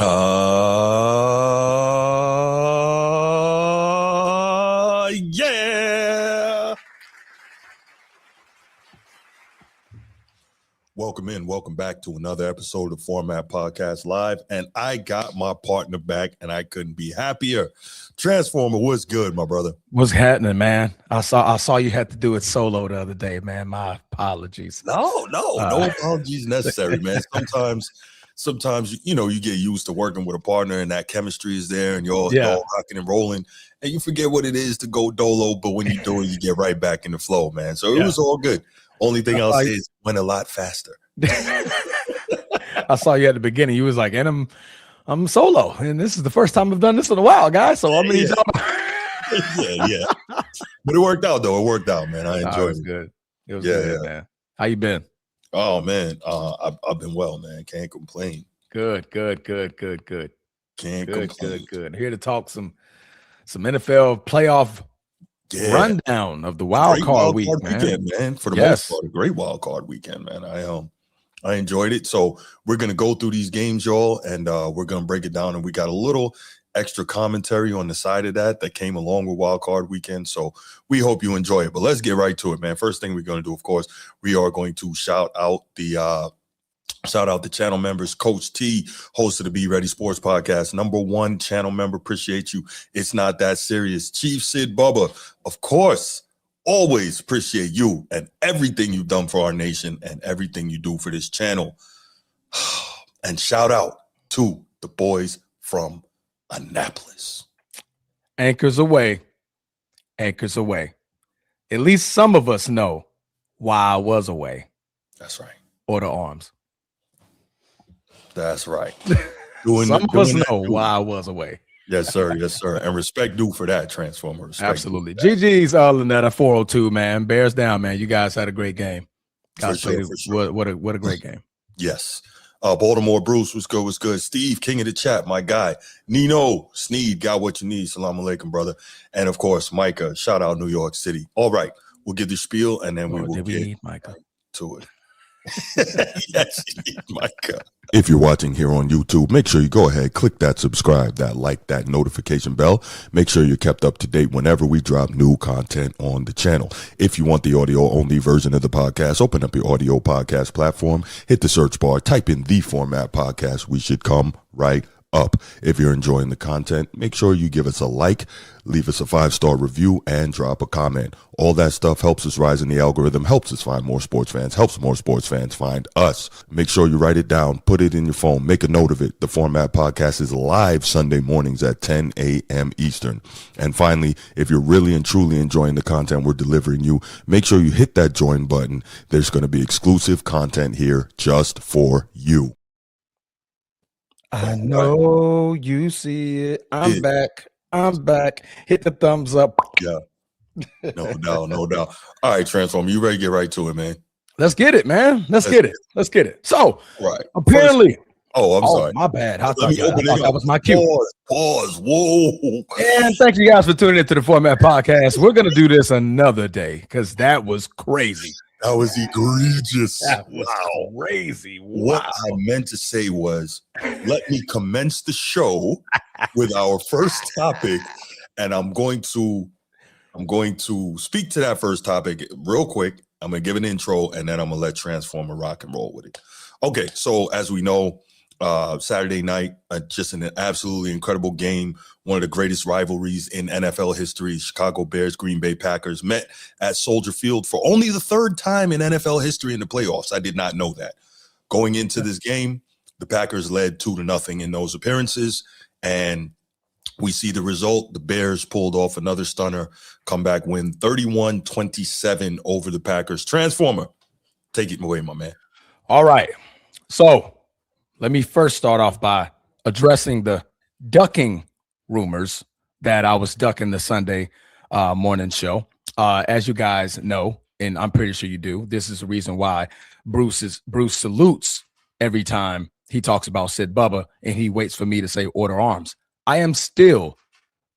Yeah. Welcome back to another episode of Format Podcast Live. And I got my partner back, and I couldn't be happier. Transformer, what's good, my brother? What's happening, man? I saw you had to do it solo the other day, man. My apologies. No apologies necessary, man. Sometimes you get used to working with a partner, and that chemistry is there, and you're all rocking and rolling, and you forget what it is to go dolo. But when you do it, you get right back in the flow, man. So it was all good. Only thing I'll say is it went a lot faster. I saw you at the beginning. You was like, and I'm solo, and this is the first time I've done this in a while, guys. So I'm gonna need y'all. yeah. But it worked out, though. It worked out, man. I enjoyed it. Good. It was good, man. How you been? Oh man, I've been well, man. Can't complain. Good. Can't complain. Good. Here to talk some NFL playoff rundown of the wild card weekend, man. For the most part, a great wild card weekend, man. I enjoyed it. So we're gonna go through these games, y'all, and we're gonna break it down. And we got a little extra commentary on the side of that came along with wild card weekend. So we hope you enjoy it. But let's get right to it, man. First thing we're gonna do, of course, we are going to shout out the channel members. Coach T, host of the Be Ready Sports Podcast, #1 channel member. Appreciate you. It's not that serious. Chief Sid Bubba, of course, always appreciate you and everything you've done for our nation and everything you do for this channel. And shout out to the boys from Annapolis. Anchors away. At least some of us know why I was away. That's right. Order arms. That's right. Some of us know why I was away. Yes, sir. And respect due for that, Transformer. Absolutely. GG's Lynetta 402, man. Bears down, man. You guys had a great game. For sure. What a great game. Yes. Baltimore Bruce, what's good? Steve, king of the chat, my guy. Nino, Sneed, got what you need. Salam alaikum, brother. And of course, Micah, shout out New York City. All right, we'll give the spiel and then we will get Micah to it. Yes, Micah. If you're watching here on YouTube, make sure you go ahead, click that subscribe, that like, that notification bell. Make sure you're kept up to date whenever we drop new content on the channel. If you want the audio only version of the podcast, open up your audio podcast platform, hit the search bar, type in The Format Podcast. We should come right up. If you're enjoying the content, make sure you give us a like, leave us a 5-star review, and drop a comment. All that stuff helps us rise in the algorithm, helps us find more sports fans, helps more sports fans find us. Make sure you write it down, put it in your phone, make a note of it. The Format Podcast is live Sunday mornings at 10 a.m. Eastern. And finally, if you're really and truly enjoying the content we're delivering you, make sure you hit that join button. There's going to be exclusive content here just for you. I know you see it. I'm back. Hit the thumbs up. Yeah. No doubt. All right, Transformer, you ready to get right to it, man? Let's get it, man. Let's get it. So, right. Apparently. I'm sorry. My bad. I thought that was my cue. Pause. Whoa. And thank you guys for tuning into the Format Podcast. We're going to do this another day because that was crazy. That was egregious. That was crazy. Wow. What I meant to say was, let me commence the show with our first topic, and I'm going to speak to that first topic real quick. I'm going to give an intro, and then I'm going to let Transformer rock and roll with it. Okay, so as we know, Saturday night, just an absolutely incredible game. One of the greatest rivalries in NFL history. Chicago Bears, Green Bay Packers met at Soldier Field for only the third time in NFL history in the playoffs. I did not know that. Going into this game, the Packers led 2-0 in those appearances, and we see the result. The Bears pulled off another stunner comeback win, 31-27 over the Packers. Transformer, take it away, my man. All right. So let me first start off by addressing the ducking rumors that I was ducking the Sunday morning show. As you guys know, and I'm pretty sure you do, this is the reason why Bruce salutes every time he talks about Sid Bubba, and he waits for me to say order arms. I am still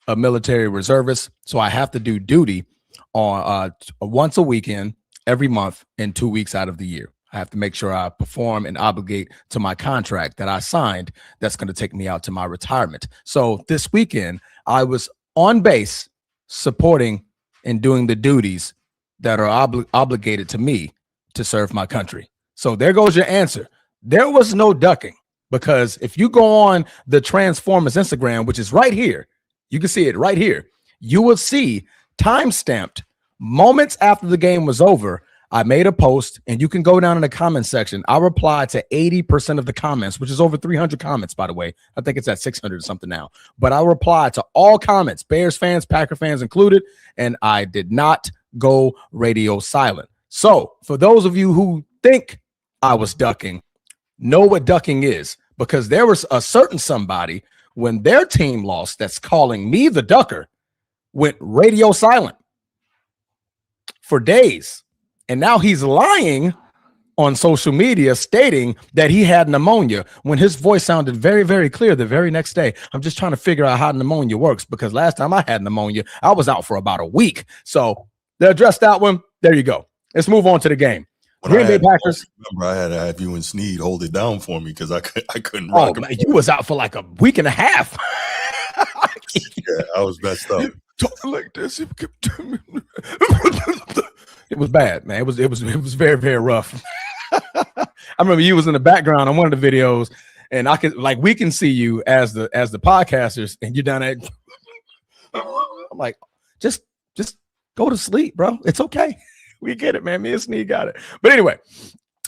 a military reservist, so I have to do duty on once a weekend, every month, and 2 weeks out of the year. I have to make sure I perform and obligate to my contract that I signed that's going to take me out to my retirement. So this weekend, I was on base supporting and doing the duties that are obligated to me to serve my country. So there goes your answer. There was no ducking, because if you go on the Transformers Instagram, which is right here, you can see it right here, you will see time-stamped moments after the game was over. I made a post, and you can go down in the comment section. I replied to 80% of the comments, which is over 300 comments, by the way. I think it's at 600 or something now. But I replied to all comments, Bears fans, Packer fans included, and I did not go radio silent. So for those of you who think I was ducking, know what ducking is, because there was a certain somebody when their team lost that's calling me the ducker, went radio silent for days. And now he's lying on social media stating that he had pneumonia when his voice sounded very, very clear the very next day. I'm just trying to figure out how pneumonia works, because last time I had pneumonia, I was out for about a week. So they addressed that one. There you go. Let's move on to the game. Green Bay Packers. Remember, I had to have you and Snead hold it down for me because I couldn't rock. Oh, man, you was out for like a week and a half. Yeah, I was messed up. Talking like this. It was bad, man. It was very, very rough. I remember you was in the background on one of the videos, and we can see you as the podcasters, and you're down there. I'm like, just go to sleep, bro. It's okay. We get it, man. Me and Snead got it. But anyway,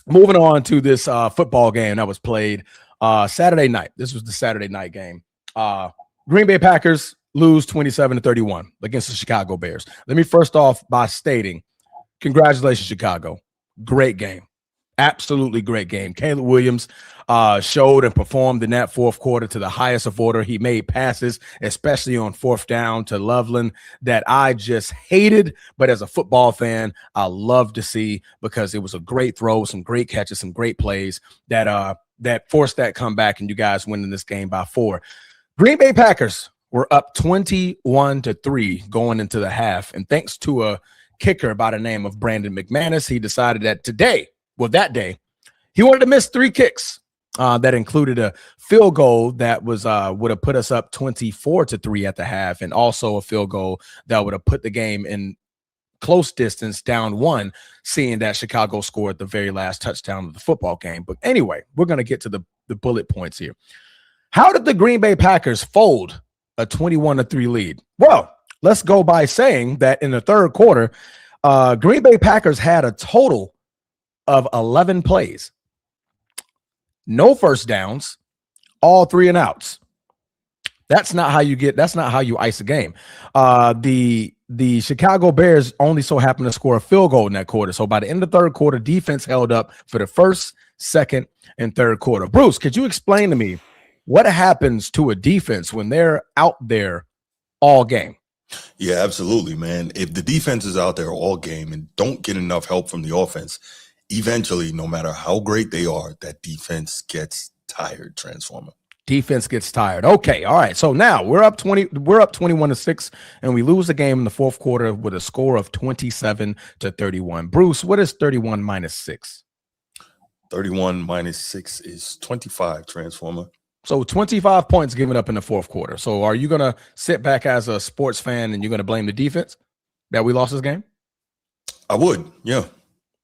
moving on to this football game that was played Saturday night. This was the Saturday night game. Green Bay Packers lose 27-31 against the Chicago Bears. Let me first off by stating, congratulations, Chicago. Great game. Absolutely great game. Caleb Williams showed and performed in that fourth quarter to the highest of order. He made passes, especially on fourth down to Loveland, that I just hated. But as a football fan, I love to see, because it was a great throw, some great catches, some great plays that forced that comeback, and you guys winning this game by 4. Green Bay Packers were up 21-3 going into the half. And thanks to a kicker by the name of Brandon McManus, he decided that that day, he wanted to miss 3 kicks that included a field goal that was would have put us up 24-3 at the half, and also a field goal that would have put the game in close distance, down 1, seeing that Chicago scored the very last touchdown of the football game. But anyway, we're going to get to the bullet points here. How did the Green Bay Packers fold a 21-3 lead? Well, let's go by saying that in the third quarter, Green Bay Packers had a total of 11 plays, no first downs, all 3 and outs. That's not how you ice a game. The Chicago Bears only so happened to score a field goal in that quarter. So by the end of the third quarter, defense held up for the first, second, and third quarter. Bruce, could you explain to me what happens to a defense when they're out there all game? Yeah, absolutely, man. If the defense is out there all game and don't get enough help from the offense, eventually, no matter how great they are, that defense gets tired, Transformer. Defense gets tired. Okay, all right. So now we're up 21-6, and we lose the game in the fourth quarter with a score of 27-31. Bruce, what is 31 minus 6? 31 minus 6 is 25, Transformer. So 25 points given up in the fourth quarter. So are you going to sit back as a sports fan and you're going to blame the defense that we lost this game? I would, yeah.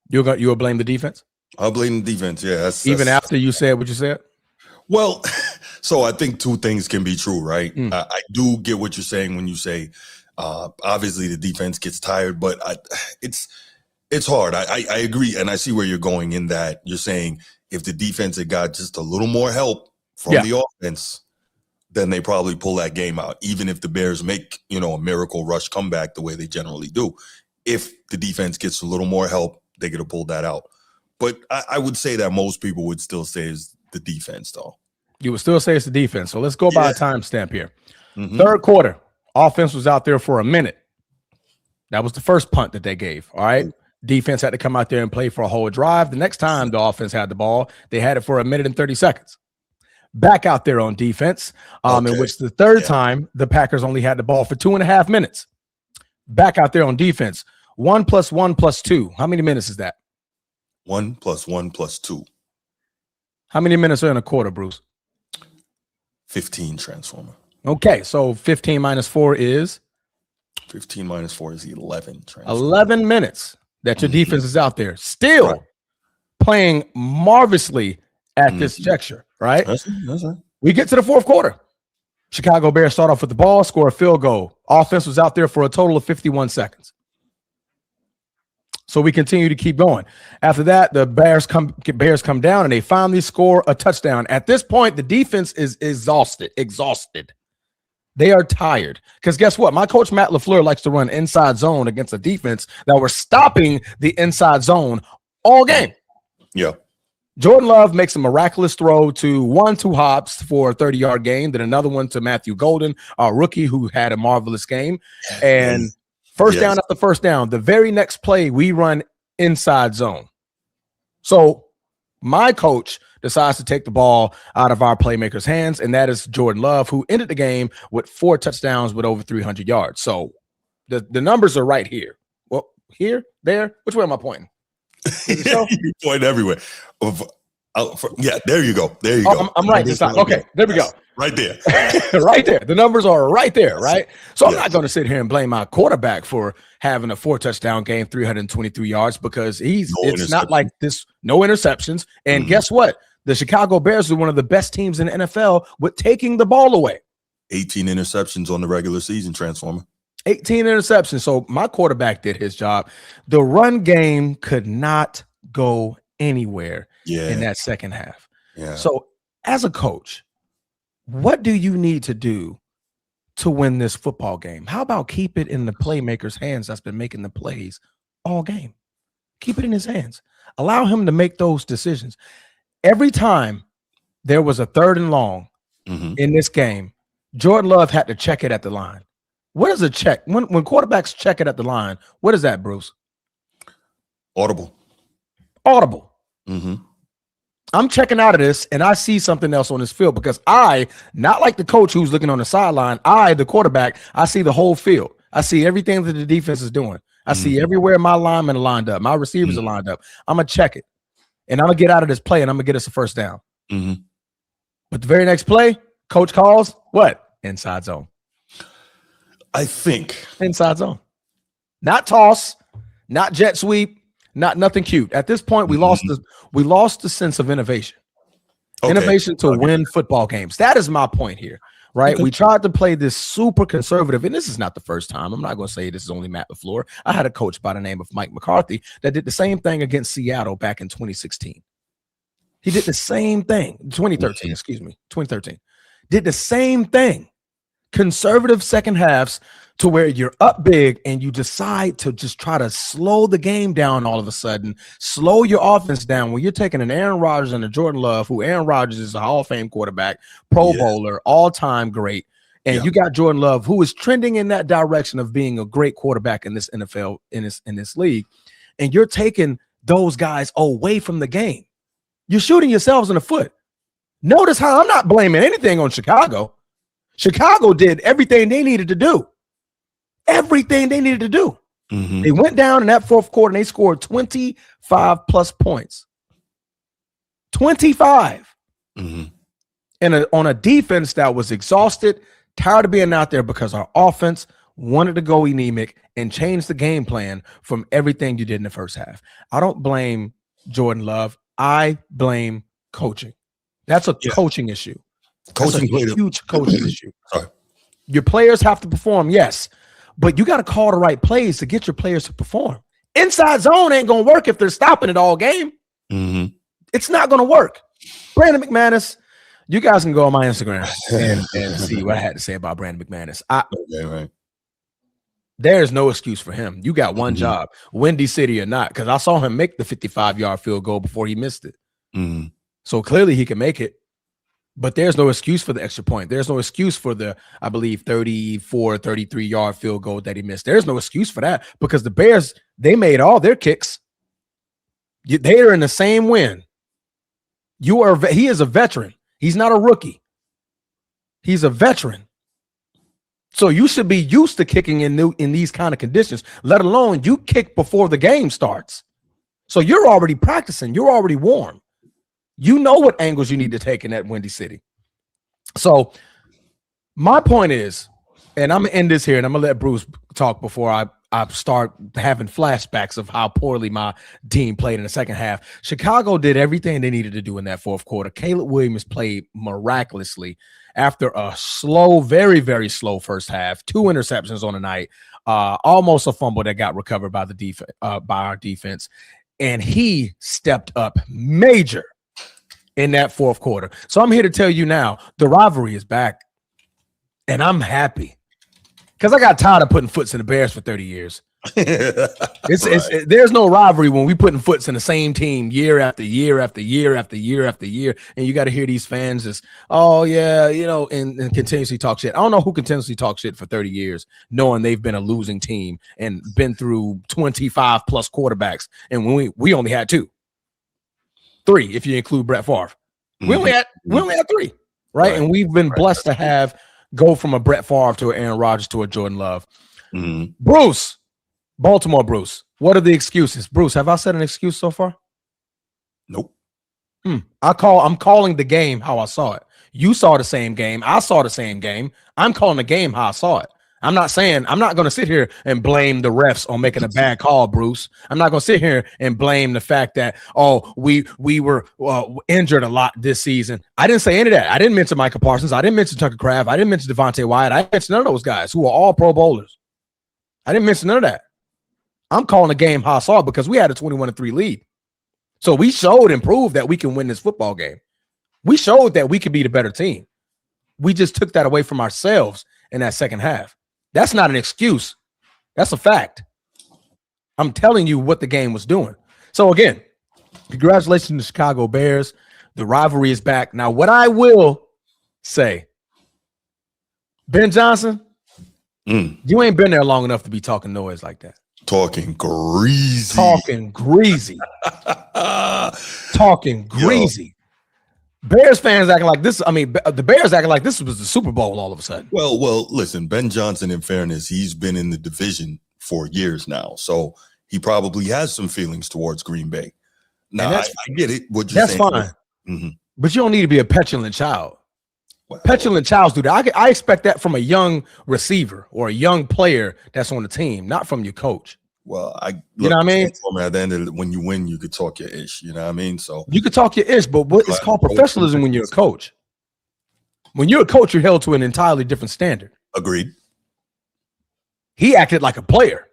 You'll blame the defense? I'll blame the defense, yeah. Even after you said what you said? Well, so I think 2 things can be true, right? I do get what you're saying when you say, obviously the defense gets tired, but it's hard. I agree, and I see where you're going in that you're saying if the defense had got just a little more help from the offense, then they probably pull that game out, even if the Bears make, a miracle rush comeback the way they generally do. If the defense gets a little more help, they could have pulled that out. But I would say that most people would still say it's the defense, though. You would still say it's the defense. So let's go by a timestamp here. Third quarter, offense was out there for a minute. That was the first punt that they gave, all right? Defense had to come out there and play for a whole drive. The next time the offense had the ball, they had it for a minute and 30 seconds. Back out there on defense, in which the third time the Packers only had the ball for 2.5 minutes. Back out there on defense, 1 + 1 + 2. How many minutes is that? 1 + 1 + 2. How many minutes are in a quarter, Bruce? 15, Transformer. Okay, so 15 minus 4 is? 15 minus 4 is 11, Transformer. 11 minutes that your defense is out there still playing marvelously at this juncture, right? That's right. We get to the fourth quarter. Chicago Bears start off with the ball, score a field goal. Offense was out there for a total of 51 seconds. So we continue to keep going. After that, the Bears come down and they finally score a touchdown. At this point, the defense is exhausted. They are tired. Because guess what? My coach, Matt LaFleur, likes to run inside zone against a defense that were stopping the inside zone all game. Yeah. Jordan Love makes a miraculous throw to 1-2 hops for a 30-yard gain, then another one to Matthew Golden, our rookie who had a marvelous game. And first down after first down, the very next play, we run inside zone. So my coach decides to take the ball out of our playmakers' hands, and that is Jordan Love, who ended the game with 4 touchdowns with over 300 yards. So the numbers are right here. Well, here, there. Which way am I pointing? You point everywhere. There you go. I'm right this time. Okay, there we go. Right there. Right there. The numbers are right there, right? So I'm not going to sit here and blame my quarterback for having a 4-touchdown game, 323 yards, because it's not like this, no interceptions. And guess what? The Chicago Bears are one of the best teams in the NFL with taking the ball away. 18 interceptions on the regular season, Transformer. 18 interceptions. So my quarterback did his job. The run game could not go anywhere in that second half. Yeah. So as a coach, what do you need to do to win this football game? How about keep it in the playmaker's hands that's been making the plays all game? Keep it in his hands. Allow him to make those decisions. Every time there was a 3rd and long in this game, Jordan Love had to check it at the line. What is a check? When quarterbacks check it at the line, what is that, Bruce? Audible. I'm checking out of this, and I see something else on this field because I, not like the coach who's looking on the sideline, the quarterback, I see the whole field. I see everything that the defense is doing. I see everywhere my linemen are lined up. My receivers are lined up. I'm going to check it, and I'm going to get out of this play, and I'm going to get us a first down. But the very next play, coach calls, what? Inside zone. I think. Inside zone. Not toss, not jet sweep, not nothing cute. At this point, we lost the sense of innovation. Innovation to win football games. That is my point here, right? We tried to play this super conservative, and this is not the first time. I'm not going to say this is only Matt LaFleur. I had a coach by the name of Mike McCarthy that did the same thing against Seattle back in 2016. He did the same thing. 2013. Did the same thing. Conservative second halves to where you're up big and you decide to just try to slow the game down all of a sudden, slow your offense down when you're taking an Aaron Rodgers and a Jordan Love, who Aaron Rodgers is a Hall of Fame quarterback, Pro Bowler, all-time great. And you got Jordan Love, who is trending in that direction of being a great quarterback in this NFL, in this league. And you're taking those guys away from the game. You're shooting yourselves in the foot. Notice how I'm not blaming anything on Chicago. Chicago did everything they needed to do. Everything they needed to do. They went down in that fourth quarter and they scored 25 plus points. 25. And on a defense that was exhausted, tired of being out there because our offense wanted to go anemic and change the game plan from everything you did in the first half. I don't blame Jordan Love. I blame coaching. That's a coaching issue. Coaching is a huge coaching issue. Your players have to perform, yes, but you got to call the right plays to get your players to perform. Inside zone ain't going to work if they're stopping it all game. It's not going to work. Brandon McManus, you guys can go on my Instagram and see what I had to say about Brandon McManus. There's no excuse for him. You got one job, Windy City or not, because I saw him make the 55-yard field goal before he missed it. So clearly he can make it. But there's no excuse for the extra point. There's no excuse for the, I believe, 34, 33-yard field goal that he missed. There's no excuse for that because the Bears, they made all their kicks. They are in the same win. He is a veteran. He's not a rookie. He's a veteran. So you should be used to kicking in these kind of conditions, let alone you kick before the game starts. So you're already practicing. You're already warm. You know what angles you need to take in that Windy City. So my point is, and I'm going to end this here, and I'm going to let Bruce talk before I start having flashbacks of how poorly my team played in the second half. Chicago did everything they needed to do in that fourth quarter. Caleb Williams played miraculously after a slow, very, very slow first half, 2 interceptions on the night, almost a fumble that got recovered by our defense. And he stepped up major in that fourth quarter. So I'm here to tell you now, the rivalry is back. And I'm happy because I got tired of putting foots in the Bears for 30 years. There's no rivalry when we putting foots in the same team year after year after year after year after year. And you got to hear these fans just, oh, yeah, and continuously talk shit. I don't know who continuously talk shit for 30 years, knowing they've been a losing team and been through 25 plus quarterbacks. And when we only had 2, 3, if you include Brett Favre. We only had 3, right? And we've been blessed to go from a Brett Favre to an Aaron Rodgers to a Jordan Love. Bruce, Baltimore Bruce, what are the excuses? Bruce, have I said an excuse so far? Nope. I'm calling the game how I saw it. You saw the same game. I saw the same game. I'm calling the game how I saw it. I'm not going to sit here and blame the refs on making a bad call, Bruce. I'm not going to sit here and blame the fact that, we were injured a lot this season. I didn't say any of that. I didn't mention Micah Parsons. I didn't mention Tucker Kraft. I didn't mention Devontae Wyatt. I didn't mention none of those guys who are all Pro Bowlers. I didn't mention none of that. I'm calling the game how I saw it because we had a 21-3 lead. So we showed and proved that we can win this football game. We showed that we could be the better team. We just took that away from ourselves in that second half. That's not an excuse. That's a fact. I'm telling you what the game was doing. So again, congratulations to the Chicago Bears. The rivalry is back. Now, what I will say, Ben Johnson, you ain't been there long enough to be talking noise like that. Talking greasy. Bears fans acting like this. I mean, the Bears acting like this was the Super Bowl all of a sudden. Well, listen, Ben Johnson, in fairness, he's been in the division for years now. So he probably has some feelings towards Green Bay. Now, I get it. That's fine. But you don't need to be a petulant child. Well, petulant childs do that. I expect that from a young receiver or a young player that's on the team, not from your coach. Well, you know what I mean? At the end of when you win, you could talk your ish. You know what I mean? So you could talk your ish, but it's called professionalism when you're a coach. When you're a coach, you're held to an entirely different standard. Agreed. He acted like a player.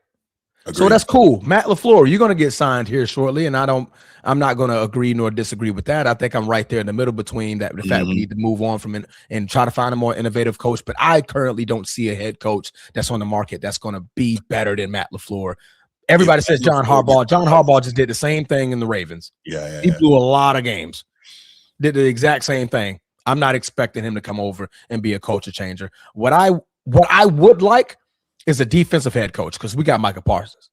Agreed. So that's cool. Matt LaFleur, you're going to get signed here shortly, and I'm not going to agree nor disagree with that. I think I'm right there in the middle between that. The fact we need to move on from it and try to find a more innovative coach. But I currently don't see a head coach that's on the market that's going to be better than Matt LaFleur. Everybody says John Harbaugh. John Harbaugh just did the same thing in the Ravens. He blew a lot of games. Did the exact same thing. I'm not expecting him to come over and be a culture changer. What I would like is a defensive head coach because we got Micah Parsons.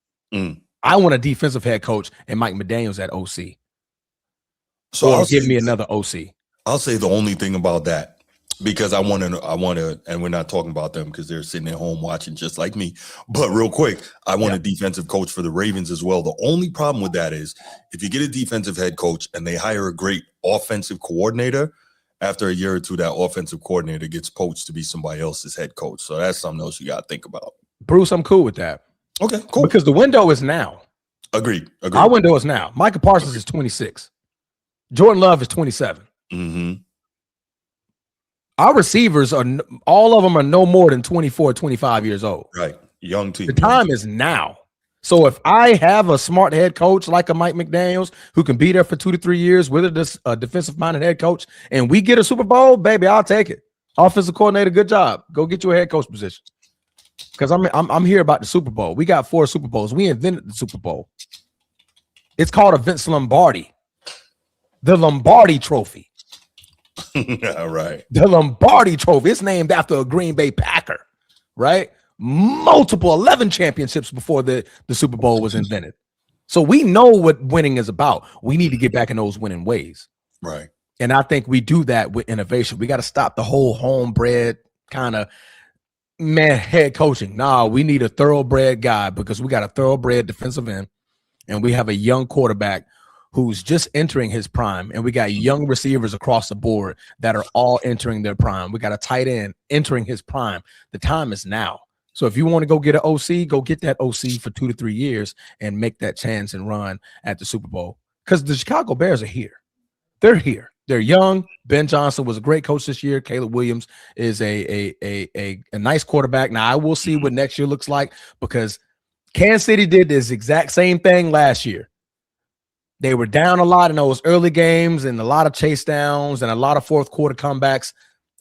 I want a defensive head coach and Mike McDaniels at OC. So give me another OC. I'll say the only thing about that, because I want to, and we're not talking about them because they're sitting at home watching just like me. But real quick, I want a defensive coach for the Ravens as well. The only problem with that is if you get a defensive head coach and they hire a great offensive coordinator, after a year or two, that offensive coordinator gets poached to be somebody else's head coach. So that's something else you got to think about. Bruce, I'm cool with that. Okay, cool. Because the window is now. Agreed. Our window is now. Micah Parsons is 26. Jordan Love is 27. Our receivers all of them are no more than 24, 25 years old. Right. Young team. The time is now. So if I have a smart head coach like a Mike McDaniels who can be there for 2 to 3 years with a defensive-minded head coach, and we get a Super Bowl, baby, I'll take it. Offensive coordinator, good job. Go get you a head coach position. Because I'm here about the Super Bowl. We got 4 Super Bowls. We invented the Super Bowl. It's called a Vince Lombardi. The Lombardi Trophy. All right. The Lombardi Trophy. It's named after a Green Bay Packer, right? Multiple 11 championships before the Super Bowl was invented. So we know what winning is about. We need to get back in those winning ways. Right. And I think we do that with innovation. We got to stop the whole homebred kind of head coaching. Nah, we need a thoroughbred guy because we got a thoroughbred defensive end. and we have a young quarterback who's just entering his prime, and we got young receivers across the board that are all entering their prime. We got a tight end entering his prime. The time is now. So if you want to go get an OC, go get that OC for 2 to 3 years and make that chance and run at the Super Bowl. Because the Chicago Bears are here. They're here. They're young. Ben Johnson was a great coach this year. Caleb Williams is a nice quarterback. Now, I will see what next year looks like, because Kansas City did this exact same thing last year. They were down a lot in those early games and a lot of chase downs and a lot of fourth quarter comebacks.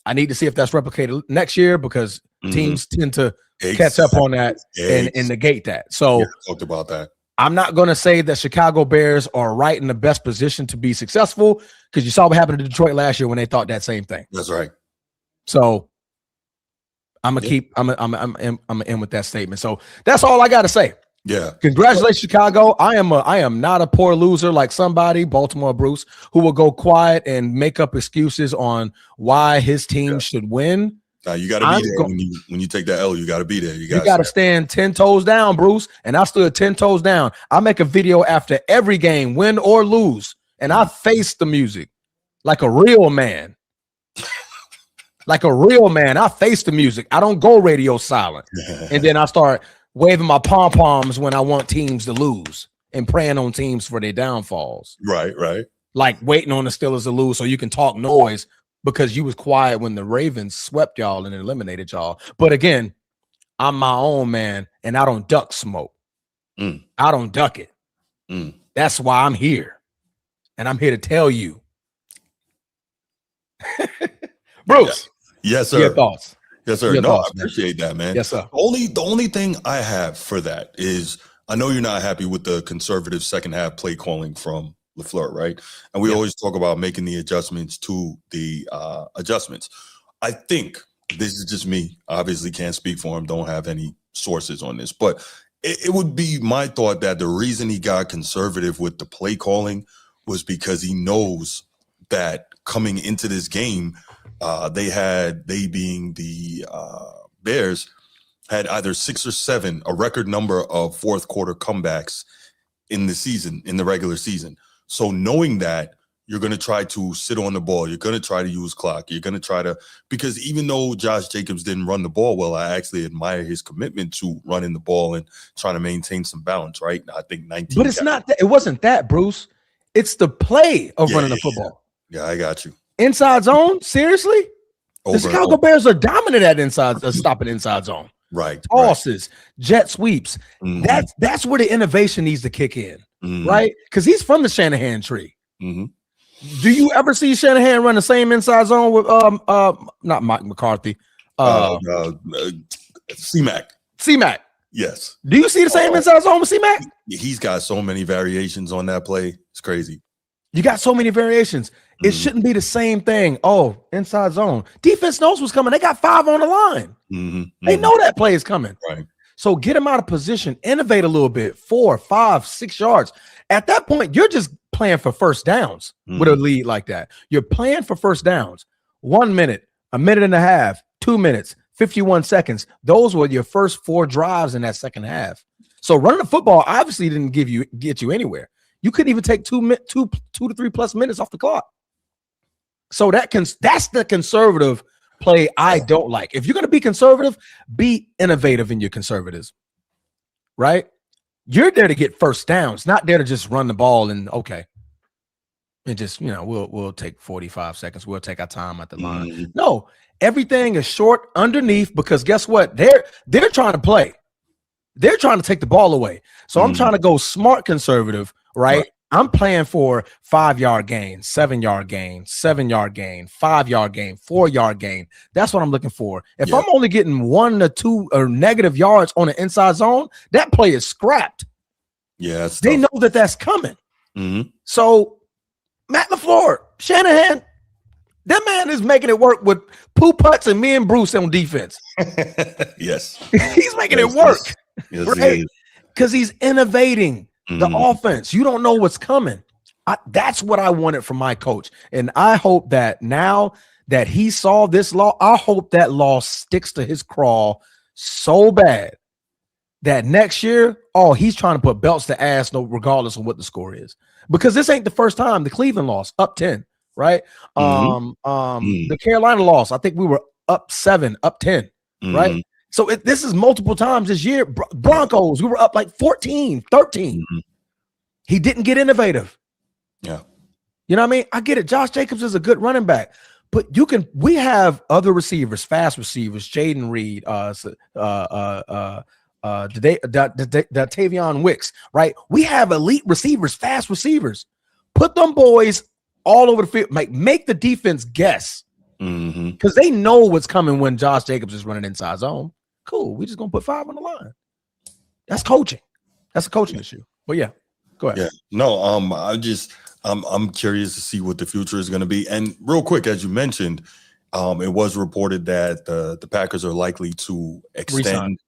I need to see if that's replicated next year, because teams tend to catch up on that and negate that. So yeah, talked about that. I'm not going to say that Chicago Bears are right in the best position to be successful, because you saw what happened to Detroit last year when they thought that same thing. That's right. So I'm gonna end with that statement. So that's all I got to say. Yeah. Congratulations, Chicago. I am not a poor loser like somebody, Baltimore Bruce, who will go quiet and make up excuses on why his team should win. You got to be there when you take that L. You got to be there. You got to stand 10 toes down, Bruce. And I stood 10 toes down. I make a video after every game, win or lose, and I face the music like a real man. Like a real man, I face the music. I don't go radio silent. And then I start waving my pom-poms when I want teams to lose and praying on teams for their downfalls. Right. Like waiting on the Steelers to lose so you can talk noise, because you was quiet when the Ravens swept y'all and eliminated y'all. But again, I'm my own man, and I don't duck smoke. I don't duck it. That's why I'm here. And I'm here to tell you. Bruce. Yes, sir. Your thoughts. Yes, sir. I appreciate that, man. Yes, sir. The only thing I have for that is, I know you're not happy with the conservative second half play calling from LaFleur, right? And we always talk about making the adjustments to the adjustments. I think, this is just me, obviously can't speak for him, don't have any sources on this, but it would be my thought that the reason he got conservative with the play calling was because he knows that coming into this game, they being the Bears, had either 6 or 7, a record number of fourth quarter comebacks in the regular season. So knowing that, you're going to try to sit on the ball, you're going to try to use clock, you're going to try to, because even though Josh Jacobs didn't run the ball well, I actually admire his commitment to running the ball and trying to maintain some balance, right? I think 19. But it's not that, it wasn't that, Bruce. It's the play of running the football. Yeah, I got you. Inside zone? Seriously? The Chicago Bears are dominant at stopping inside zone. Right. Tosses, jet sweeps. That's where the innovation needs to kick in, right? Because he's from the Shanahan tree. Do you ever see Shanahan run the same inside zone with not Mike McCarthy? C-Mac. C-Mac. Yes. Do you see the same inside zone with C-Mac? He's got so many variations on that play. It's crazy. You got so many variations. It shouldn't be the same thing. Oh, inside zone. Defense knows what's coming. They got 5 on the line. They know that play is coming. Right. So get them out of position. Innovate a little bit. 4, 5, 6 yards. At that point, you're just playing for first downs with a lead like that. You're playing for first downs. 1 minute, a minute and a half, 2 minutes, 51 seconds. Those were your first 4 drives in that second half. So running the football obviously didn't get you anywhere. You couldn't even take 2 to 3 plus minutes off the clock. So that's the conservative play I don't like. If you're going to be conservative, be innovative in your conservatism, right? You're there to get first downs, not there to just run the ball and just, we'll take 45 seconds. We'll take our time at the line. No, everything is short underneath, because guess what? They're trying to play. They're trying to take the ball away. So I'm trying to go smart conservative, right? I'm playing for 5-yard gain, 7-yard gain, 7-yard gain, 5-yard gain, 4-yard gain. That's what I'm looking for. If I'm only getting 1 or 2 or negative yards on the inside zone, that play is scrapped. Yeah, they know that that's coming. So Matt LaFleur, Shanahan, that man is making it work with Pooh Putz and me and Bruce on defense. Yes. He's making it work. Yes, right? Because he's innovating the offense. You don't know what's coming. That's what I wanted from my coach. And I hope that now that he saw this law, I hope that law sticks to his craw so bad that next year, he's trying to put belts to ass, no, regardless of what the score is, because this ain't the first time the Cleveland lost up 10, right? The Carolina loss, I think we were up 7, up 10, right? So this is multiple times this year. Broncos, we were up like 14, 13. He didn't get innovative. Yeah. You know what I mean? I get it. Josh Jacobs is a good running back, but we have other receivers, fast receivers, Jaden Reed, Tavion Wicks, right? We have elite receivers, fast receivers. Put them boys all over the field. Make the defense guess, because they know what's coming when Josh Jacobs is running inside zone. Cool. We just gonna put 5 on the line. That's coaching. That's a coaching issue. But yeah, go ahead. Yeah. No. I'm curious to see what the future is going to be. And real quick, as you mentioned, it was reported that the Packers are likely to extend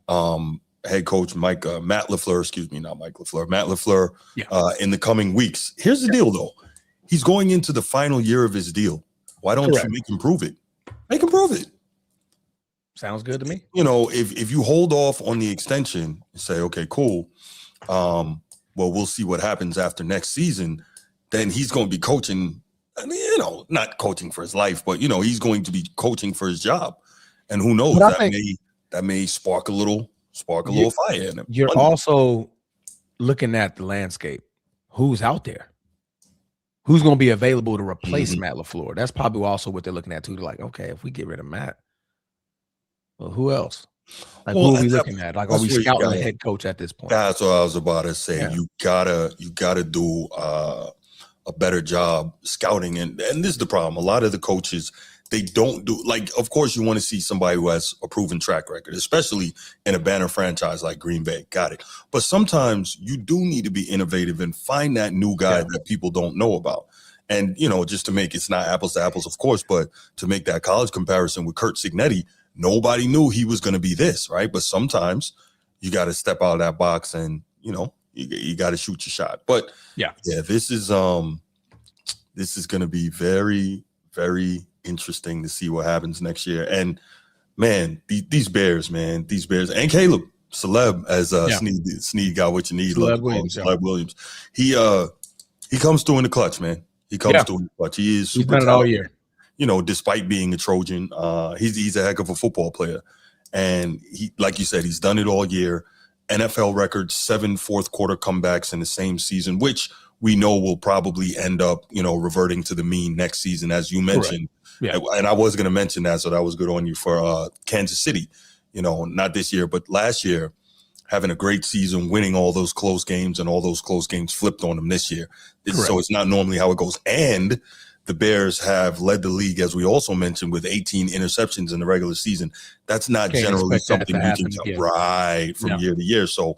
head coach Matt LaFleur in the coming weeks. Here's the deal, though. He's going into the final year of his deal. Why don't you make him prove it? Make him prove it. Sounds good to me. You know, if you hold off on the extension and say, okay, cool, well, we'll see what happens after next season, then he's going to be coaching, not coaching for his life, but, he's going to be coaching for his job. And who knows, that may spark a little fire in him. You're also looking at the landscape. Who's out there? Who's going to be available to replace Matt LaFleur? That's probably also what they're looking at, too. They're like, okay, if we get rid of Matt, well, who else? Who are we looking at? Are we scouting a head coach at this point? That's what I was about to say. Yeah. You gotta do a better job scouting, and this is the problem. A lot of the coaches, they don't do, of course you want to see somebody who has a proven track record, especially in a banner franchise like Green Bay. Got it. But sometimes you do need to be innovative and find that new guy that people don't know about. And just to make it's not apples to apples, of course, but to make that college comparison with Curt Cignetti. Nobody knew he was going to be this, right? But sometimes you got to step out of that box and, you got to shoot your shot. But this is going to be very, very interesting to see what happens next year. And man, these Bears, and Caleb, celeb, as Sneed got what you need. Celeb Williams. He comes through in the clutch, man. He comes through in the clutch. He's done it all year. Despite being a Trojan, he's a heck of a football player. And he, like you said, he's done it all year. NFL record, 7 fourth quarter comebacks in the same season, which we know will probably end up, reverting to the mean next season, as you mentioned. Yeah. And I was going to mention that, so that was good on you for Kansas City. Not this year, but last year, having a great season, winning all those close games, and all those close games flipped on them this year. So it's not normally how it goes. And the Bears have led the league, as we also mentioned, with 18 interceptions in the regular season. That's not generally something you can tell from year to year. So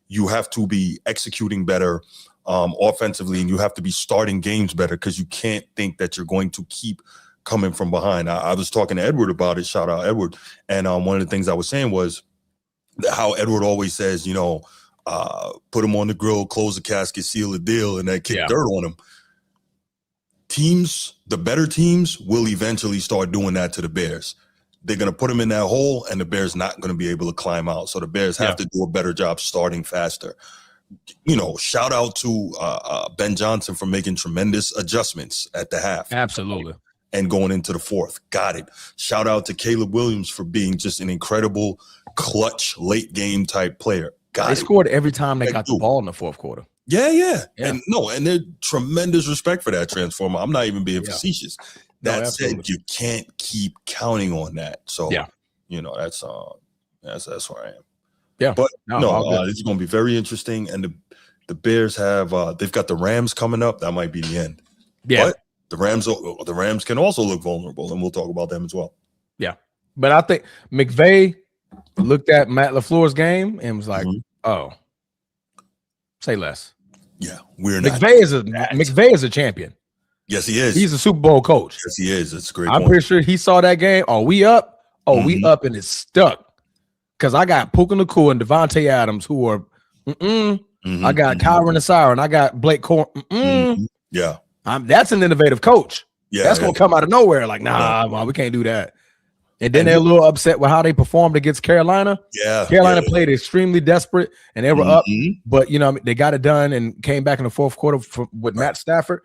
you have to be executing better offensively, and you have to be starting games better, because you can't think that you're going to keep coming from behind. I was talking to Edward about it. Shout out Edward. And one of the things I was saying was how Edward always says, put him on the grill, close the casket, seal the deal, and then kick dirt on him. Teams, the better teams, will eventually start doing that to the Bears. They're going to put them in that hole, and the Bears not going to be able to climb out. So the Bears have to do a better job starting faster. Shout out to Ben Johnson for making tremendous adjustments at the half. Absolutely. And going into the fourth. Got it. Shout out to Caleb Williams for being just an incredible clutch late game type player. They scored every time they got the ball in the fourth quarter. Yeah. And they're tremendous respect for that transformer. I'm not even being facetious. That said, you can't keep counting on that. So, that's where I am. Yeah. But it's going to be very interesting. And the Bears have they've got the Rams coming up. That might be the end. Yeah. But the Rams can also look vulnerable, and we'll talk about them as well. Yeah. But I think McVay looked at Matt LaFleur's game and was like, oh, say less. Yeah, we're not. McVay is a champion. Yes, he is. He's a Super Bowl coach. Yes, he is. That's a great. I'm pretty sure he saw that game. Oh, we up. Oh, we up, and it's stuck. Because I got Puka Nacua and Devontae Adams, who are. I got Kyron Asira, and I got Blake Corn. Yeah, that's an innovative coach. Yeah, that's gonna come out of nowhere. Like, nah, we can't do that. And then they're a little upset with how they performed against Carolina. Yeah. Carolina played extremely desperate, and they were up. But, they got it done and came back in the fourth quarter with Matt Stafford.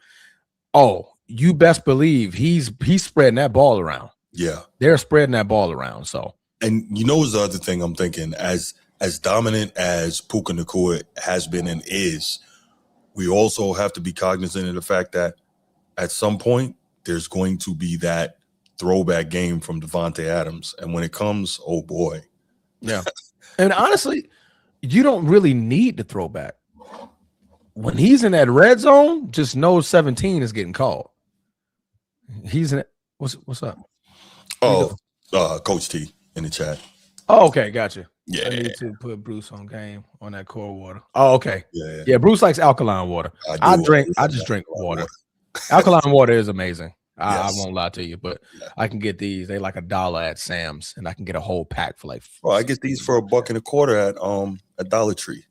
Oh, you best believe he's spreading that ball around. Yeah. They're spreading that ball around. So, and what's the other thing I'm thinking? As dominant as Puka Nacua has been and is, we also have to be cognizant of the fact that at some point there's going to be that throwback game from Devontae Adams. And when it comes, oh boy. Yeah. And honestly, you don't really need the throwback. When he's in that red zone, just know 17 is getting called. He's in it. What's up? Oh, Coach T in the chat. Oh, okay, gotcha. Yeah. I need to put Bruce on game on that core water. Oh, okay. Yeah. Bruce likes alkaline water. I just drink water. Alkaline water is amazing. I won't lie to you, but I can get these. They like $1 at Sam's, and I can get a whole pack for like. Oh, I get these for $1.25 at Dollar Tree.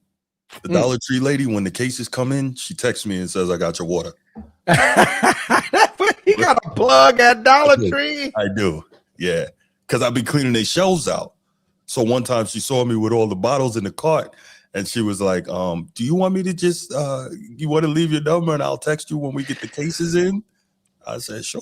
The Dollar Tree lady, when the cases come in, she texts me and says, "I got your water." He got a plug at Dollar Tree. I do, yeah, because I've been cleaning their shelves out. So one time she saw me with all the bottles in the cart, and she was like, "Do you want me to just you want to leave your number and I'll text you when we get the cases in?" I said, "Sure."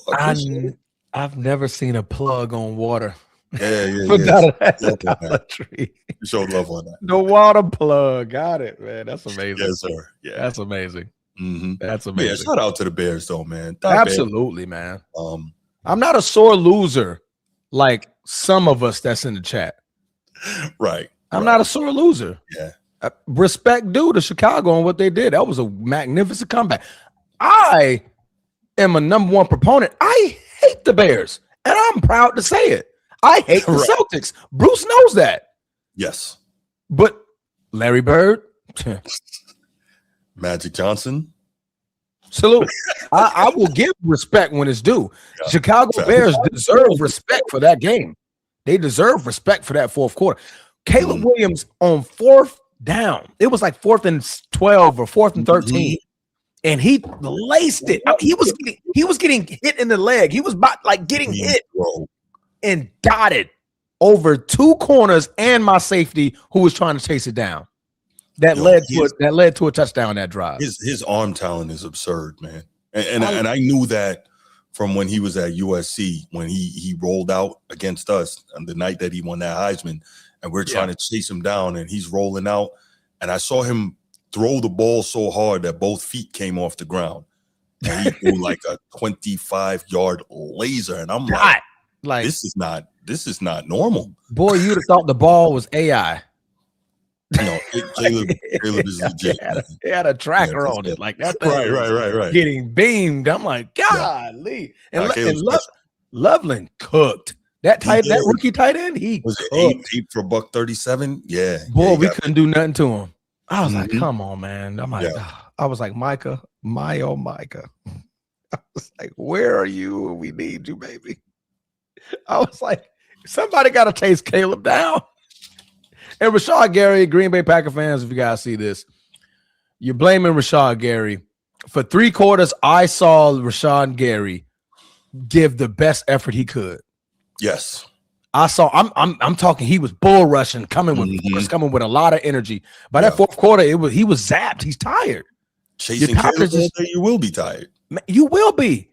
I've never seen a plug on water. Yeah. Dollar Tree. You showed love on that. The water plug. Got it, man. That's amazing. Yes, sir. Yeah. That's amazing. Mm-hmm. That's amazing. Yeah, shout out to the Bears, though, man. Absolutely, man. I'm not a sore loser like some of us that's in the chat. Right. I'm not a sore loser. Yeah. Respect due to Chicago and what they did. That was a magnificent comeback. I am a number one proponent. I hate the Bears, and I'm proud to say it. I hate the Celtics. Bruce knows that. Yes. But Larry Bird, Magic Johnson, salute. I will give respect when it's due. Yeah. Chicago Bears deserve respect for that game. They deserve respect for that fourth quarter. Caleb Williams on fourth down. It was like 4th and 12 or 4th and 13. And he laced it. He was getting hit in the leg. He was about like getting hit and dotted over 2 corners and my safety who was trying to chase it down. That led to a touchdown that drive. His arm talent is absurd, man. And I knew that from when he was at USC, when he rolled out against us on the night that he won that Heisman, and we're trying to chase him down, and he's rolling out. And I saw him throw the ball so hard that both feet came off the ground. And he threw like a 25-yard laser. And I'm like, this is not normal. Boy, you'd have thought the ball was AI. No, Caleb is legit. He had a tracker on it. Like that thing right. Getting beamed. I'm like, golly. And Loveland cooked. That rookie tight end, he was 8 for $137. Yeah. Boy, we couldn't do nothing to him. I was like, come on, man. I'm like, I was like, Micah. I was like, where are you? We need you, baby. I was like, somebody got to chase Caleb down. And Rashad Gary, Green Bay Packer fans, if you guys see this, you're blaming Rashad Gary. For 3 quarters, I saw Rashad Gary give the best effort he could. Yes. I'm talking, he was bull rushing, coming with a lot of energy. By that fourth quarter, he was zapped. He's tired. Chasing Caleb, you will be tired. You will be.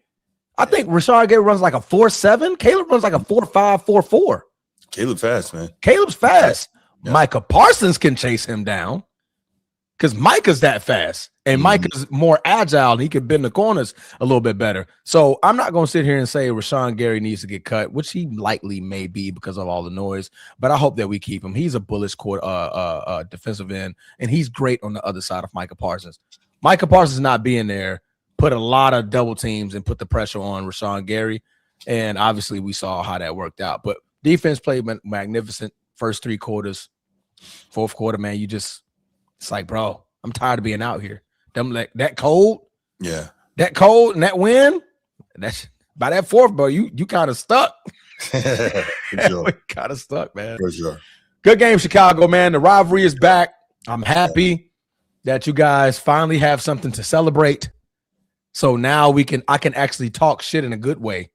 I think Rashad Gary runs like a 4.7. Caleb runs like a 4.5, 4.4. Caleb fast, man. Caleb's fast. Yeah. Micah Parsons can chase him down because Micah's that fast. And Micah's more agile. And he can bend the corners a little bit better. So I'm not going to sit here and say Rashawn Gary needs to get cut, which he likely may be because of all the noise. But I hope that we keep him. He's a bullish defensive end, and he's great on the other side of Micah Parsons. Micah Parsons not being there put a lot of double teams and put the pressure on Rashawn Gary. And obviously we saw how that worked out. But defense played magnificent first 3 quarters. Fourth quarter, man, it's like, bro, I'm tired of being out here. Them like that cold, that cold and that wind. That's by that fourth, bro. You kind of stuck. Kind of stuck, man. For sure. Good game, Chicago, man. The rivalry is back. I'm happy that you guys finally have something to celebrate. So now I can actually talk shit in a good way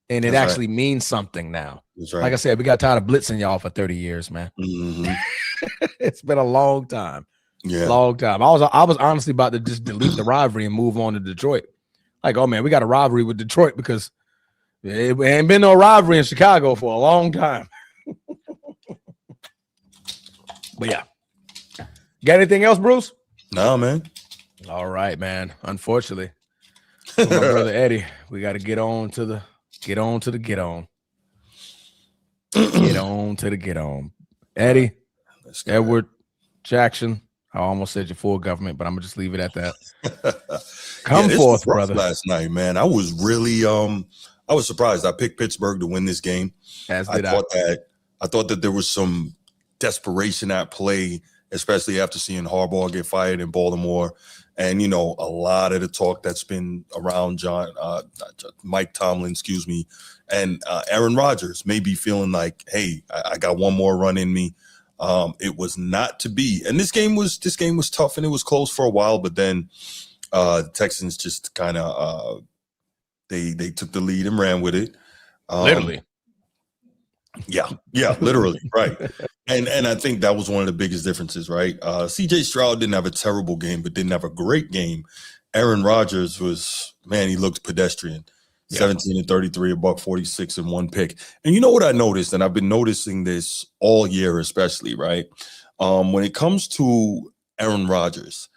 and it actually means something now. That's right. Like I said, we got tired of blitzing y'all for 30 years, man. Mm-hmm. It's been a long time. Yeah. Long time. I was honestly about to just delete the rivalry and move on to Detroit. Like, oh man, we got a rivalry with Detroit because it ain't been no rivalry in Chicago for a long time. But yeah. Got anything else, Bruce? No, man. All right, man. Unfortunately, for my brother Eddie, we got to get on to the get on. Eddie, Edward Jackson. I almost said your full government, but I'm gonna just leave it at that. Come forth, brother. Last night, man. I was really I was surprised. I picked Pittsburgh to win this game. As did I thought that there was some desperation at play, especially after seeing Harbaugh get fired in Baltimore. And, you know, a lot of the talk that's been around Mike Tomlin, and Aaron Rodgers may be feeling like, hey, I got one more run in me. It was not to be. And this game was tough and it was close for a while, but then the Texans just kind of they took the lead and ran with it. Literally. Yeah, literally, right. And I think that was one of the biggest differences, right? CJ Stroud didn't have a terrible game, but didn't have a great game. Aaron Rodgers he looked pedestrian. 17 and 33, a $146 and one pick. And you know what I noticed, and I've been noticing this all year, especially, right? When it comes to Aaron Rodgers,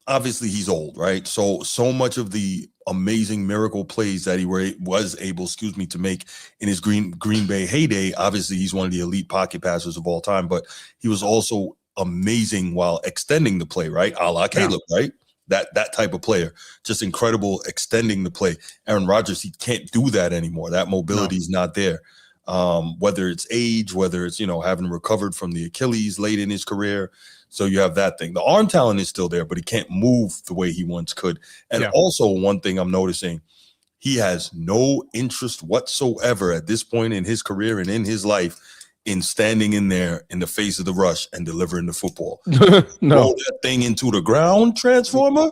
obviously he's old, right? So much of the amazing miracle plays that he was able to make in his Green Bay heyday. Obviously, he's one of the elite pocket passers of all time, but he was also amazing while extending the play, right? A la Caleb, right? That type of player, just incredible extending the play. Aaron Rodgers, he can't do that anymore. That mobility is not there. Whether it's age, whether it's, having recovered from the Achilles late in his career. So you have that thing. The arm talent is still there, but he can't move the way he once could. And also one thing I'm noticing, he has no interest whatsoever at this point in his career and in his life in standing in there in the face of the rush and delivering the football. No. Roll that thing into the ground, Transformer.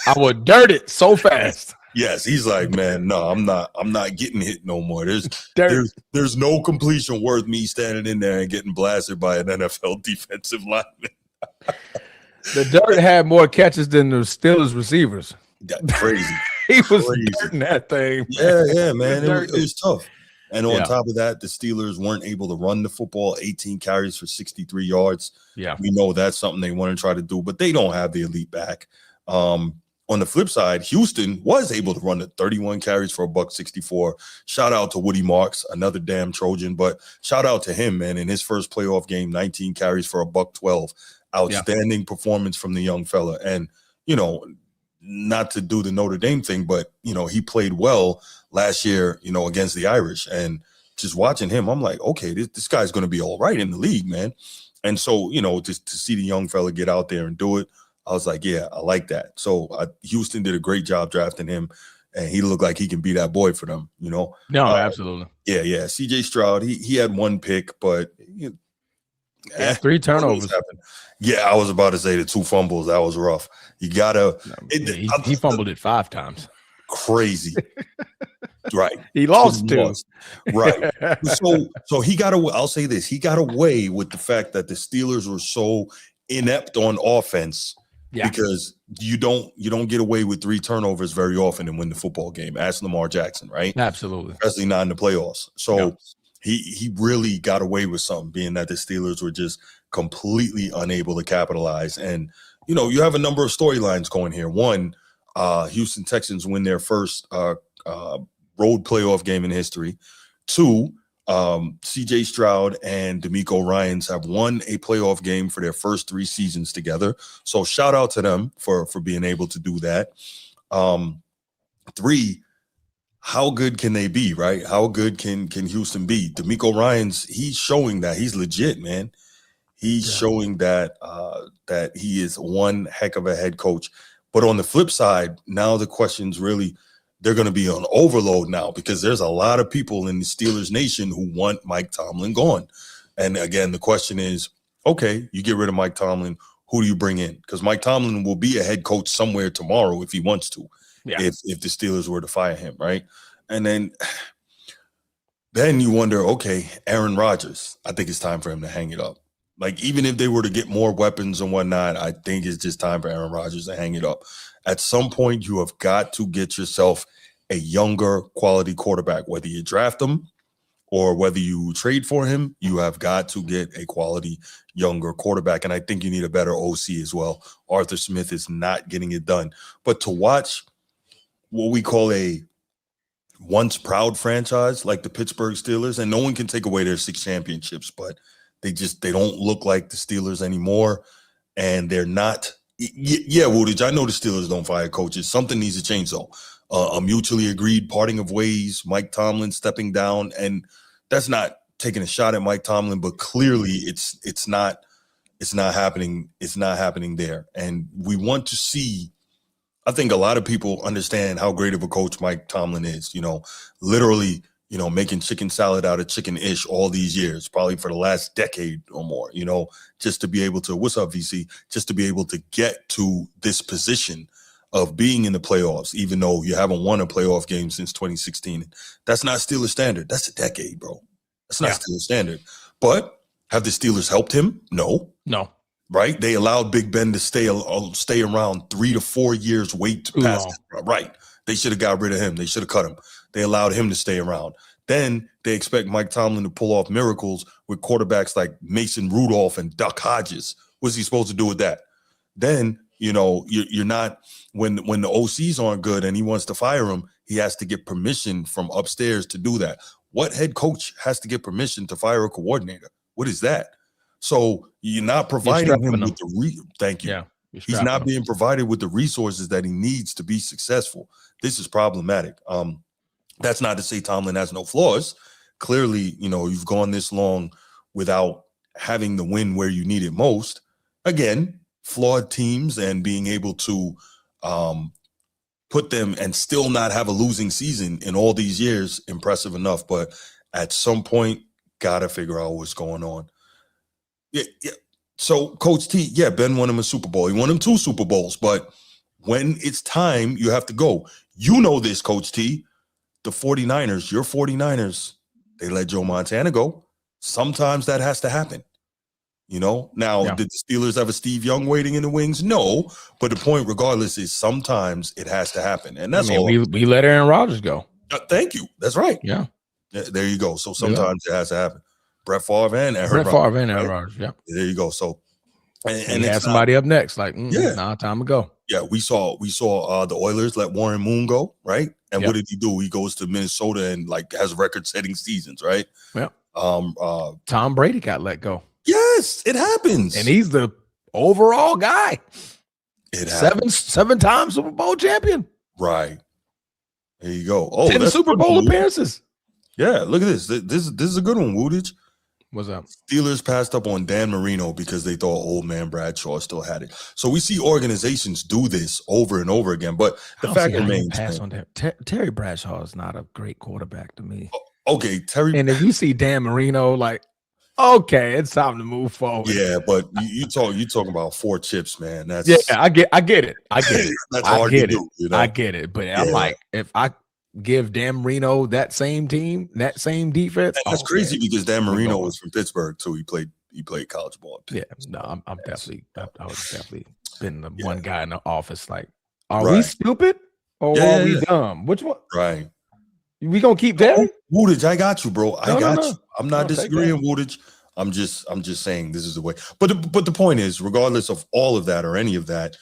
I would dirt it so fast. Yes, he's like, man, no, I'm not getting hit no more. There's no completion worth me standing in there and getting blasted by an NFL defensive lineman. The dirt had more catches than the Steelers receivers. Crazy. He was dirting that thing. Yeah, man. It was tough. And on top of that, the Steelers weren't able to run the football, 18 carries for 63 yards. Yeah. We know that's something they want to try to do, but they don't have the elite back. On the flip side, Houston was able to run the 31 carries for $164. Shout out to Woody Marks, another damn Trojan, but shout out to him, man. In his first playoff game, 19 carries for $112. Outstanding performance from the young fella. And, not to do the Notre Dame thing, but, he played well last year, against the Irish. And just watching him, I'm like, okay, this guy's going to be all right in the league, man. And so, just to see the young fella get out there and do it, I was like, yeah, I like that. So Houston did a great job drafting him, and he looked like he can be that boy for them, No, absolutely. Yeah. CJ Stroud, he had one pick, but 3 turnovers. Yeah, I was about to say the 2 fumbles. That was rough. You gotta. He fumbled it 5 times. Crazy. Right. He lost 2. Right. So he got away. I'll say this. He got away with the fact that the Steelers were so inept on offense. Yeah. Because you don't get away with 3 turnovers very often and win the football game. Ask Lamar Jackson, right? Absolutely. Especially not in the playoffs. So he really got away with something, being that the Steelers were just completely unable to capitalize. And, you have a number of storylines going here. One, Houston Texans win their first road playoff game in history. 2, CJ Stroud and DeMeco Ryans have won a playoff game for their first 3 seasons together. So shout out to them for being able to do that. 3, how good can they be, right? How good can Houston be? DeMeco Ryans, he's showing that he's legit, man. He's showing that that he is one heck of a head coach. But on the flip side, now the question's really, they're going to be on overload now, because there's a lot of people in the Steelers nation who want Mike Tomlin gone. And again, the question is, okay, you get rid of Mike Tomlin, who do you bring in? Because Mike Tomlin will be a head coach somewhere tomorrow if he wants to, if the Steelers were to fire him, right? And then you wonder, okay, Aaron Rodgers, I think it's time for him to hang it up. Like, even if they were to get more weapons and whatnot, I think it's just time for Aaron Rodgers to hang it up. At some point, you have got to get yourself a younger quality quarterback, whether you draft him or whether you trade for him. You have got to get a quality younger quarterback. And I think you need a better OC as well. Arthur Smith is not getting it done. But to watch what we call a once proud franchise like the Pittsburgh Steelers, and no one can take away their 6 championships, but they don't look like the Steelers anymore. And they're not. Yeah, Woodage, I know the Steelers don't fire coaches. Something needs to change, though. A mutually agreed parting of ways, Mike Tomlin stepping down, and that's not taking a shot at Mike Tomlin, but clearly it's not happening. It's not happening there. And we want to see. I think a lot of people understand how great of a coach Mike Tomlin is, literally, making chicken salad out of chicken-ish all these years, probably for the last decade or more, just to be able to, what's up, VC, just to be able to get to this position of being in the playoffs, even though you haven't won a playoff game since 2016. That's not Steelers standard. That's a decade, bro. That's not Steelers standard. But have the Steelers helped him? No. Right? They allowed Big Ben to stay around 3 to 4 years, wait to pass. Right. They should have got rid of him. They should have cut him. They allowed him to stay around. Then they expect Mike Tomlin to pull off miracles with quarterbacks like Mason Rudolph and Duck Hodges. What's he supposed to do with that? Then, you're not, when the OCs aren't good and he wants to fire them, he has to get permission from upstairs to do that. What head coach has to get permission to fire a coordinator? What is that? So you're not providing him with thank you. Yeah, he's not being provided with the resources that he needs to be successful. This is problematic. That's not to say Tomlin has no flaws. Clearly, you've gone this long without having the win where you need it most. Again, flawed teams and being able to put them and still not have a losing season in all these years, impressive enough. But at some point, got to figure out what's going on. Yeah. So Coach T, Ben won him a Super Bowl. He won him 2 Super Bowls. But when it's time, you have to go. You know this, Coach T. The 49ers, your 49ers, they let Joe Montana go. Sometimes that has to happen. Did the Steelers have a Steve Young waiting in the wings? No. But the point, regardless, is sometimes it has to happen. And that's all. We let Aaron Rodgers go. Thank you. That's right. Yeah. There you go. So sometimes it has to happen. Brett Favre and Aaron Rodgers. Yeah. There you go. So, and he had somebody up next. Time to go. Yeah, we saw the Oilers let Warren Moon go, right? And what did he do? He goes to Minnesota and has record-setting seasons, right? Yeah. Tom Brady got let go. Yes, it happens, and he's the overall guy. It seven-time Super Bowl champion. Right. There you go. 10 Super Bowl appearances. Yeah, look at this. This is a good one, Woodage. What's up? Steelers passed up on Dan Marino because they thought old man Bradshaw still had it. So we see organizations do this over and over again. But the fact remains, pass on that. Terry Bradshaw is not a great quarterback to me. Okay, Terry. And if you see Dan Marino, okay, it's time to move forward. Yeah, but you talking about 4 chips, man. That's I get it. That's hard to do. I get it. But I'm like, if I give Dan Marino that same team, that same defense. And that's crazy because Dan Marino was from Pittsburgh too. He played college ball. Yeah, no, I'm definitely. I was definitely been the one guy in the office. Are we stupid or are we dumb? Which one? Right. We gonna keep Terry? Woodage, I got you, bro. I got you. I'm not disagreeing, Woodage. I'm just saying this is the way. But the point is, regardless of all of that or any of that,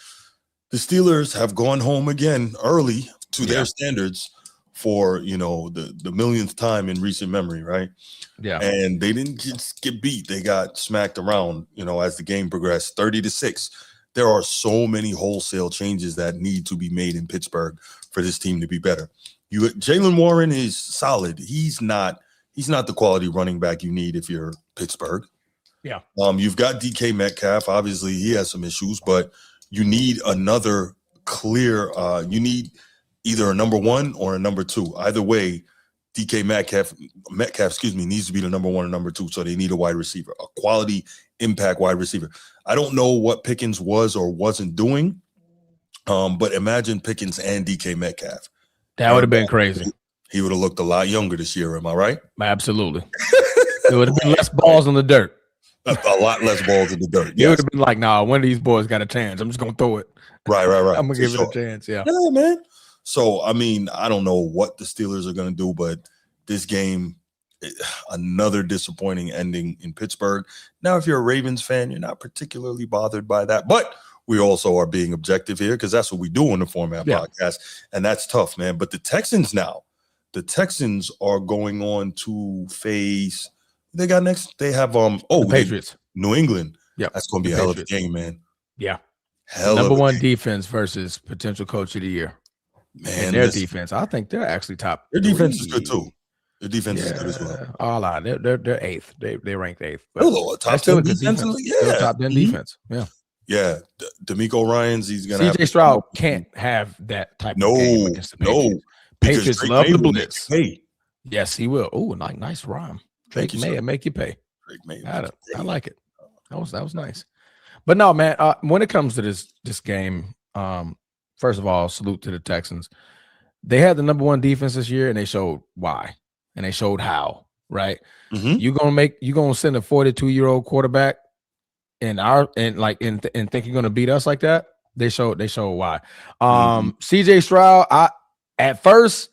the Steelers have gone home again early to their standards for the millionth time in recent memory, right? Yeah. And they didn't just get beat; they got smacked around. As the game progressed, 30-6. There are so many wholesale changes that need to be made in Pittsburgh for this team to be better. Jaylen Warren is solid. He's not the quality running back you need if you're Pittsburgh. Yeah. You've got DK Metcalf. Obviously, he has some issues, but you need another clear. You need either a number 1 or a number 2. Either way, DK Metcalf, needs to be the number 1 or number 2. So they need a wide receiver, a quality impact wide receiver. I don't know what Pickens was or wasn't doing, but imagine Pickens and DK Metcalf. That would have been crazy. he would have looked a lot younger this year. Am I right? Absolutely. It would have been less balls on the dirt. A lot less balls in the dirt. It would have been like, nah, one of these boys got a chance. I'm just going to throw it. Right. I'm going to give it a chance. Yeah, man. So, I mean, I don't know what the Steelers are going to do, but this game, another disappointing ending in Pittsburgh. Now, if you're a Ravens fan, you're not particularly bothered by that, but we also are being objective here because that's what we do on the Format Podcast, and that's tough, man. But the Texans are going on to face. They got next. They have the Patriots, New England. Yeah, that's going to be a hell of a game, man. Yeah, number one defense versus potential coach of the year. Man, and their defense, I think they're actually top. Their defense is good too. Their defense is good as well. All out. They're eighth. They ranked eighth. But top 10 defense. Yeah, top 10 defense. Yeah. Yeah, D'Amico Ryans. He's gonna. CJ Stroud can't have that type of game against the Patriots. Patriots love the blitz. Yes, he will. Oh, nice rhyme. Drake May make you pay. Drake May. I like it. That was nice. But no, man. When it comes to this game, first of all, salute to the Texans. They had the number one defense this year, and they showed why, and they showed how. Right? Mm-hmm. You gonna send a 42-year-old quarterback and think you're gonna beat us like that? They showed why. CJ Stroud, at first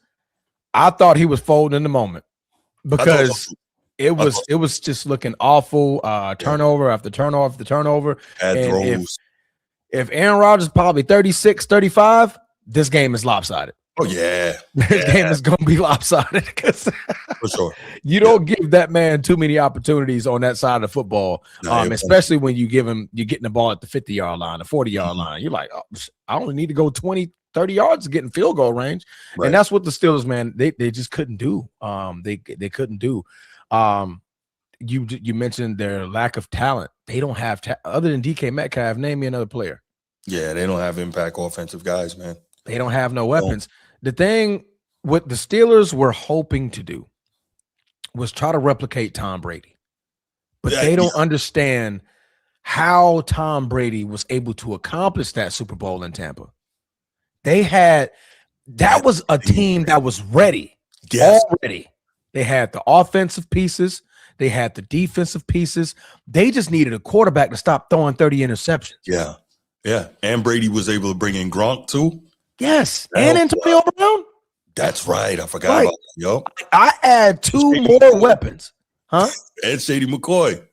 I thought he was folding in the moment because it was just looking awful. Turnover after turnover after turnover. And if Aaron Rodgers is probably 36, 35, this game is lopsided. Oh yeah, this game is gonna be lopsided because for sure you don't give that man too many opportunities on that side of the football, especially when you're getting the ball at the 50-yard line, the 40-yard line. You're like, oh, I only need to go 20, 30 yards to get in field goal range, and that's what the Steelers, man, they just couldn't do. They couldn't do. You mentioned their lack of talent. They don't have other than DK Metcalf. Name me another player. Yeah, they don't have impact offensive guys, man. They don't have no weapons. The thing what the Steelers were hoping to do was try to replicate Tom Brady, but they don't understand how Tom Brady was able to accomplish that Super Bowl in Tampa. That was a team that was ready already. They had the offensive pieces. They had the defensive pieces. They just needed a quarterback to stop throwing 30 interceptions. Yeah. Yeah. And Brady was able to bring in Gronk too. Yes. And Antonio Brown. That's right. I forgot about that. Yo. I add two more weapons. Huh? And Shady McCoy.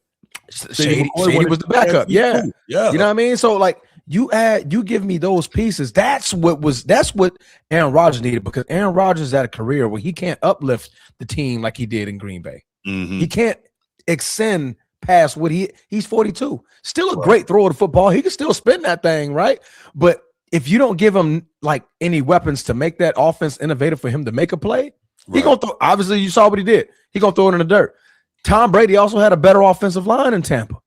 Shady was the backup. Yeah. Yeah. You know what I mean? So like you give me those pieces. That's what Aaron Rodgers needed, because Aaron Rodgers had a career where he can't uplift the team like he did in Green Bay. Mm-hmm. He can't extend past what he's 42. Still a great thrower of the football. He can still spin that thing, right? But if you don't give him like any weapons to make that offense innovative for him to make a play, he gonna throw. Obviously, you saw what he did. He gonna throw it in the dirt. Tom Brady also had a better offensive line in Tampa.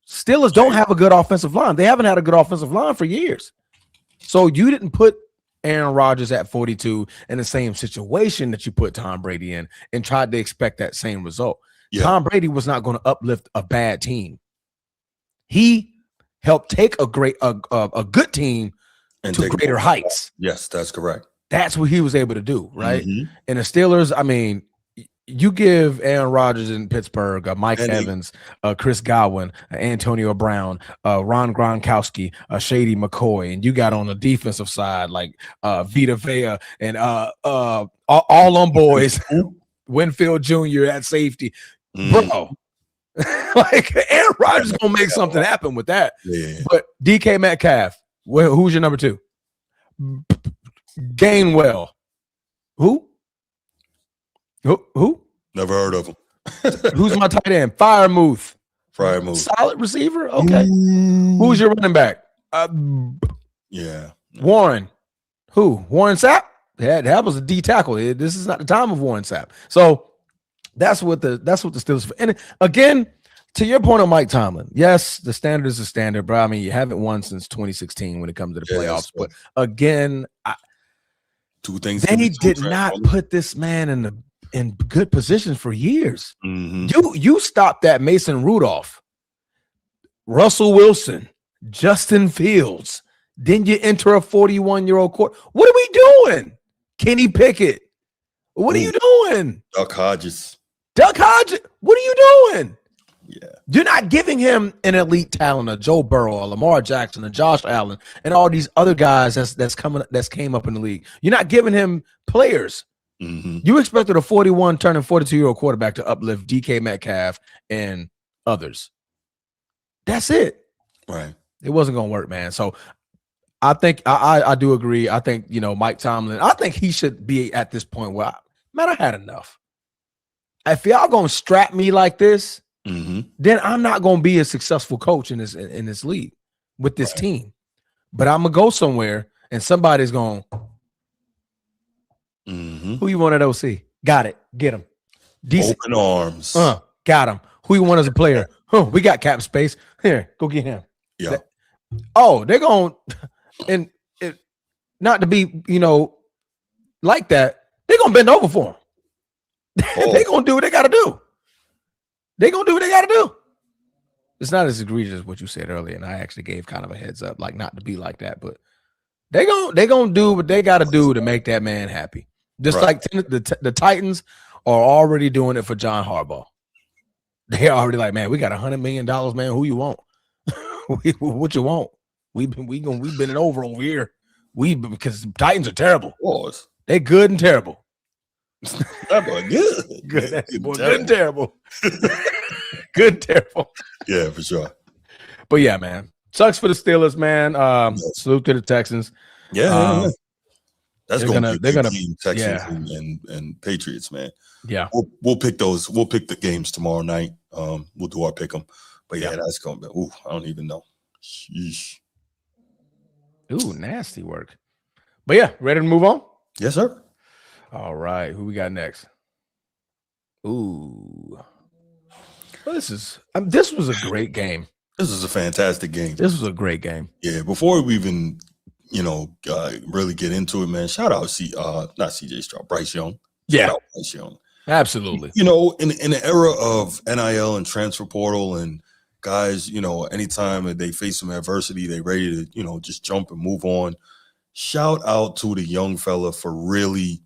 Steelers don't have a good offensive line. They haven't had a good offensive line for years. So you didn't put Aaron Rodgers at 42 in the same situation that you put Tom Brady in and tried to expect that same result. Yeah. Tom Brady was not going to uplift a bad team. He helped take a good team and to greater heights. Yes, that's correct. That's what he was able to do, right? Mm-hmm. And the Steelers, I mean, you give Aaron Rodgers in Pittsburgh, Mike Evans, Chris Godwin, Antonio Brown, Ron Gronkowski, Shady McCoy, and you got on the defensive side like Vita Vea and all them boys, Winfield Jr. at safety. Bro, like Aaron Rodgers gonna make something happen with that. Yeah. But DK Metcalf, who's your number two? Gainwell. Who? Never heard of him. Who's my tight end? Freiermuth. Solid receiver? Okay. Who's your running back? Warren. Who? Warren Sapp? That was a D tackle. This is not the time of Warren Sapp. So that's what the Steelers. And again, to your point on Mike Tomlin, yes, the standard is the standard, bro. I mean, you haven't won since 2016 when it comes to the playoffs. But again, two things. They did not put this man in good position for years. Mm-hmm. You stopped that Mason Rudolph, Russell Wilson, Justin Fields. Then you enter a 41-year-old court. What are we doing? Kenny Pickett, What are you doing? Duck Hodges. What are you doing? Yeah. You're not giving him an elite talent, a Joe Burrow, a Lamar Jackson, a Josh Allen, and all these other guys that's came up in the league. You're not giving him players. Mm-hmm. You expected a 41 turning 42-year-old quarterback to uplift DK Metcalf and others. That's it. Right. It wasn't going to work, man. So I think I do agree. I think, Mike Tomlin, I think he should be at this point where, I had enough. If y'all going to strap me like this, then I'm not going to be a successful coach in this league with this team. But I'm going to go somewhere and somebody's going, who you want at OC? Got it. Get him. Decent. Open arms. Got him. Who you want as a player? We got cap space. Here, go get him. Yeah. They're going, and not to be, like that, they're going to bend over for him. They're going to do what they got to do. It's not as egregious as what you said earlier, and I actually gave kind of a heads up, like not to be like that, but they're going to do what they got to do to make that man happy. Just like the Titans are already doing it for John Harbaugh. They're already like, man, we got $100 million, man. Who you want? What you want? We've been it over here. Because Titans are terrible. They good and terrible. That boy good. Good and terrible. Good and terrible. Yeah, for sure. But yeah, man. Sucks for the Steelers, man. Salute to the Texans. Yeah. That's they're gonna Texans and Patriots, man. Yeah. We'll pick those. We'll pick the games tomorrow night. We'll do our pick 'em. But yeah, that's gonna be I don't even know. Sheesh. Ooh, nasty work. But yeah, ready to move on? Yes, sir. All right. Who we got next? Ooh. Well, this was a great game. This is a fantastic game. This was a great game. Yeah. Before we even, really get into it, man, shout out not CJ Stroud, Bryce Young. Shout out Bryce Young. Absolutely. In the era of NIL and transfer portal and guys, anytime they face some adversity, they ready to, just jump and move on. Shout out to the young fella for really,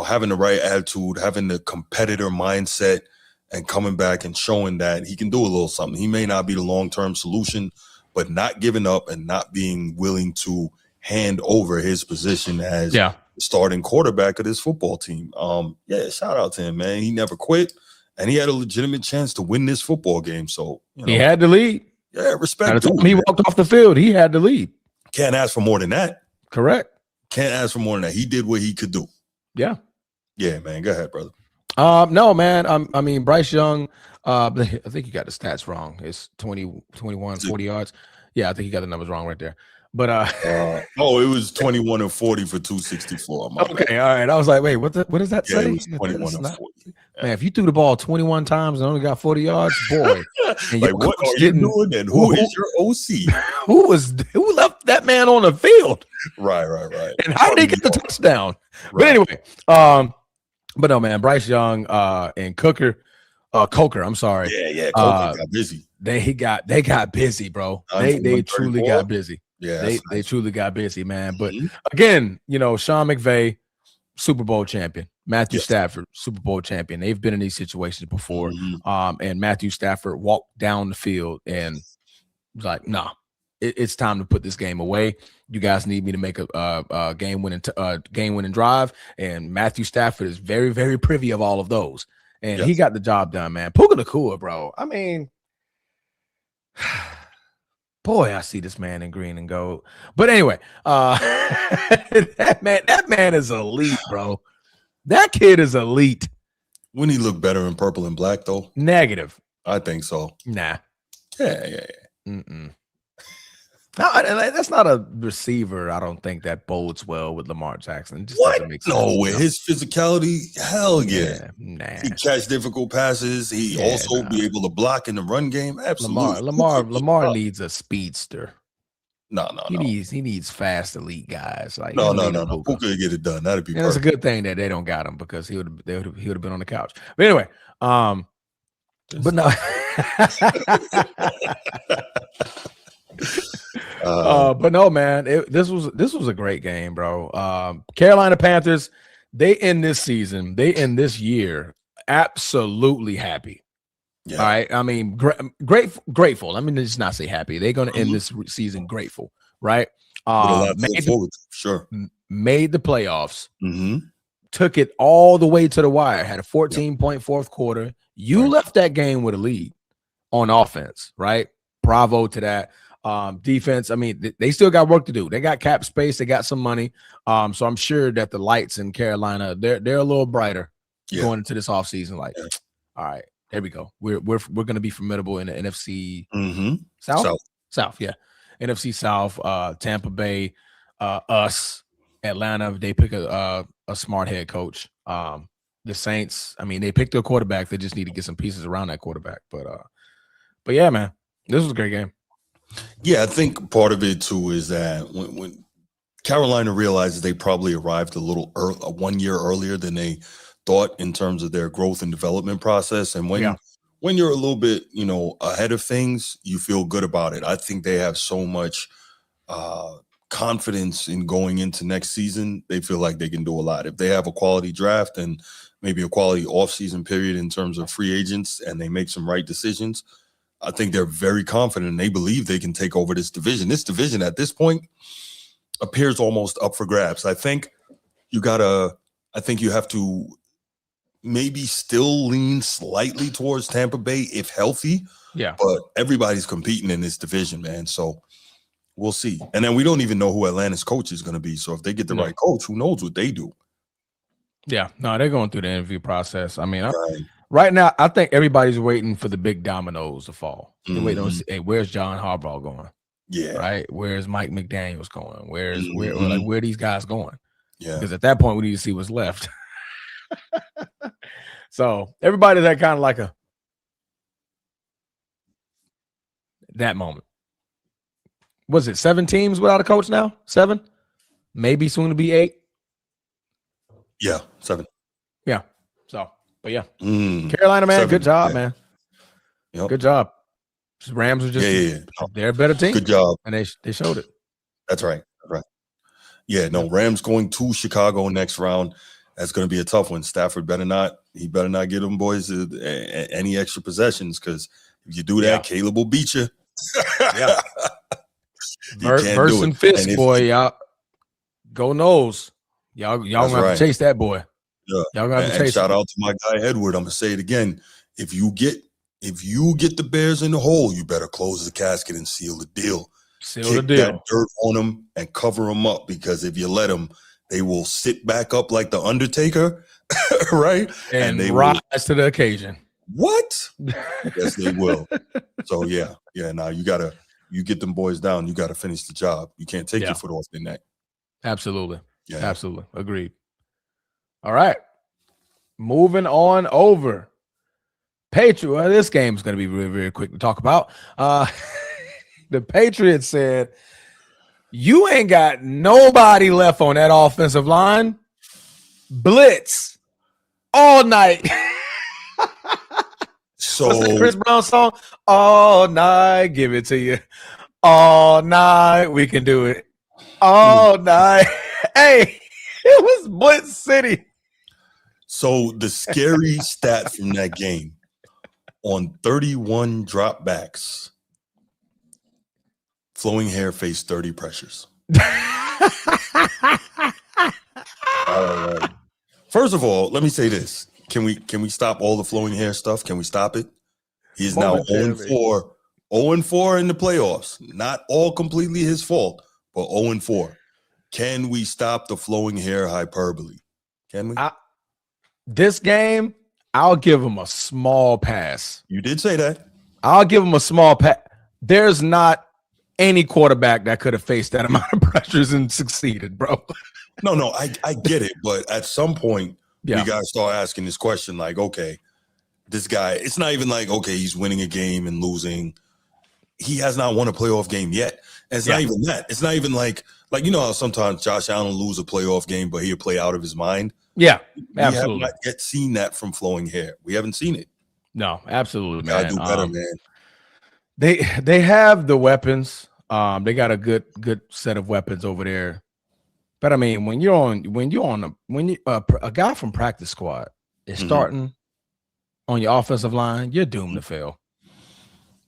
having the right attitude, having the competitor mindset, and coming back and showing that he can do a little something. He may not be the long-term solution, but not giving up and not being willing to hand over his position as the starting quarterback of this football team. Shout out to him, man. He never quit, and he had a legitimate chance to win this football game. So he had to lead. Yeah, respect. By the time he walked off the field, he had to lead. Can't ask for more than that. Correct. Can't ask for more than that. He did what he could do. Yeah. Yeah, man. Go ahead, brother. No, man. I mean, Bryce Young, I think you got the stats wrong. It's 20, 21, 40 yards. Yeah, I think you got the numbers wrong right there. But it was 21 and 40 for 264. Okay, all right. I was like, wait, what does that say? It was 21 and 40. Man, if you threw the ball 21 times and only got 40 yards, boy. And like, what are you doing? And who is your OC? Who left that man on the field? Right. And how did he get the touchdown? Right. But anyway, but no, man, Bryce Young and Coker, I'm sorry. Yeah, Coker got busy. They got busy, bro. They truly got busy. Yeah, they truly got busy, man. But again, Sean McVay, Super Bowl champion. Matthew Stafford, Super Bowl champion. They've been in these situations before. And Matthew Stafford walked down the field and was like, nah, it's time to put this game away. You guys need me to make a game-winning drive. And Matthew Stafford is very, very privy of all of those. And he got the job done, man. Puka Nacua, bro. I mean, boy, I see this man in green and gold. But anyway, that man is elite, bro. That kid is elite. Wouldn't he look better in purple and black, though? Negative. I think so. Nah. Yeah. Mm-mm. No, that's not a receiver. I don't think that bodes well with Lamar Jackson. What? No, with his physicality, hell yeah. Nah. He catch difficult passes. He also be able to block in the run game. Absolutely. Lamar needs a speedster. No. He needs fast elite guys. Like no. Puka could get it done. That'd be perfect. It's a good thing that they don't got him because he would have been on the couch. But anyway, but no. But no, man, this was a great game, bro. Carolina Panthers They end this year absolutely happy. Yeah. All right. I mean, grateful. Let me just not say happy. They're going to end this season grateful, right? With a lot to look forward to, sure. Made the playoffs, Mm-hmm. took it all the way to the wire, had a 14-point fourth quarter. You left that game with a lead on offense, right? Bravo to that. Defense, I mean, they still got work to do. They got cap space, they got some money. So I'm sure that the lights in Carolina, they're a little brighter going into this offseason. Like, all right, there we go. We're going to be formidable in the NFC South, yeah. NFC South, Tampa Bay, us, Atlanta. They pick a smart head coach. The Saints, I mean, they picked a quarterback. They just need to get some pieces around that quarterback. But yeah, man, this was a great game. Yeah, I think part of it too is that when Carolina realizes they probably arrived a little 1 year earlier than they thought in terms of their growth and development process, and when you're a little bit, ahead of things, you feel good about it. I think they have so much confidence in going into next season. They feel like they can do a lot if they have a quality draft and maybe a quality offseason period in terms of free agents, and they make some right decisions. I think they're very confident and they believe they can take over this division. This division at this point appears almost up for grabs. I think you have to maybe still lean slightly towards Tampa Bay if healthy. Yeah. But everybody's competing in this division, man. So we'll see. And then we don't even know who Atlanta's coach is going to be. So if they get the right coach, who knows what they do? Yeah. No, they're going through the interview process. I mean, right now, I think everybody's waiting for the big dominoes to fall. They're waiting on, hey, where's John Harbaugh going? Yeah. Right? Where's Mike McDaniels going? Where are these guys going? Yeah. Because at that point, we need to see what's left. So everybody's at kind of like that moment. Was it 7 teams without a coach now? 7? Maybe soon to be 8. Yeah, 7. Yeah. So, but yeah. Carolina, man, 7, good job, man. Yep. Good job. Rams are just they're a better team. Good job. And they showed it. That's right. Yeah, no, Rams going to Chicago next round. That's going to be a tough one. Stafford better not get them boys any extra possessions, because if you do that, Caleb will beat you. Yeah. Verse and fist, boy, y'all. Go nose. Y'all gonna have to chase that boy. Yeah. Y'all gonna have to chase. Shout out to my guy Edward. I'm gonna say it again. If you get the Bears in the hole, you better close the casket and seal the deal. Kick that dirt on them and cover them up, because if you let them, they will sit back up like the Undertaker, right? And they rise to the occasion. What? Yes, they will. So yeah. Now you get them boys down. You got to finish the job. You can't take your foot off their neck. Absolutely. Yeah. Absolutely. Agreed. All right. Moving on over. Patriots. Well, this game is going to be very, very quick to talk about. The Patriots said, you ain't got nobody left on that offensive line. Blitz all night. So what's that Chris Brown song? All night, give it to you. All night, we can do it. All night. Hey, it was Blitz City. So the scary stat from that game, on 31 dropbacks, Flowing Hair faced 30 pressures. First of all, let me say this. Can we stop all the Flowing Hair stuff? Can we stop it? He's now 0-4. 0-4 in the playoffs. Not all completely his fault, but 0-4. Can we stop the Flowing Hair hyperbole? Can we? This game, I'll give him a small pass. You did say that. I'll give him a small pass. There's not any quarterback that could have faced that amount of pressures and succeeded, bro. No, I get it. But at some point, we got to start asking this question, like, okay, this guy, it's not even like, okay, he's winning a game and losing. He has not won a playoff game yet. And it's not even that. It's not even like, you know how sometimes Josh Allen lose a playoff game, but he'll play out of his mind? Yeah, absolutely. We have not yet seen that from Flowing Hair. We haven't seen it. No, absolutely, man. I do better, man. They have the weapons. They got a good set of weapons over there But I mean, when a guy from practice squad is starting on your offensive line, you're doomed to fail.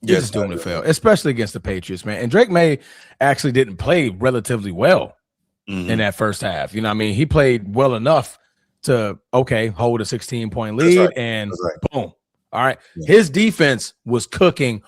You're just doomed to fail, especially against the Patriots, man. And Drake May actually didn't play relatively well in that first half. You know what I mean? He played well enough to, hold a 16-point lead and boom. All right. Yeah. His defense was cooking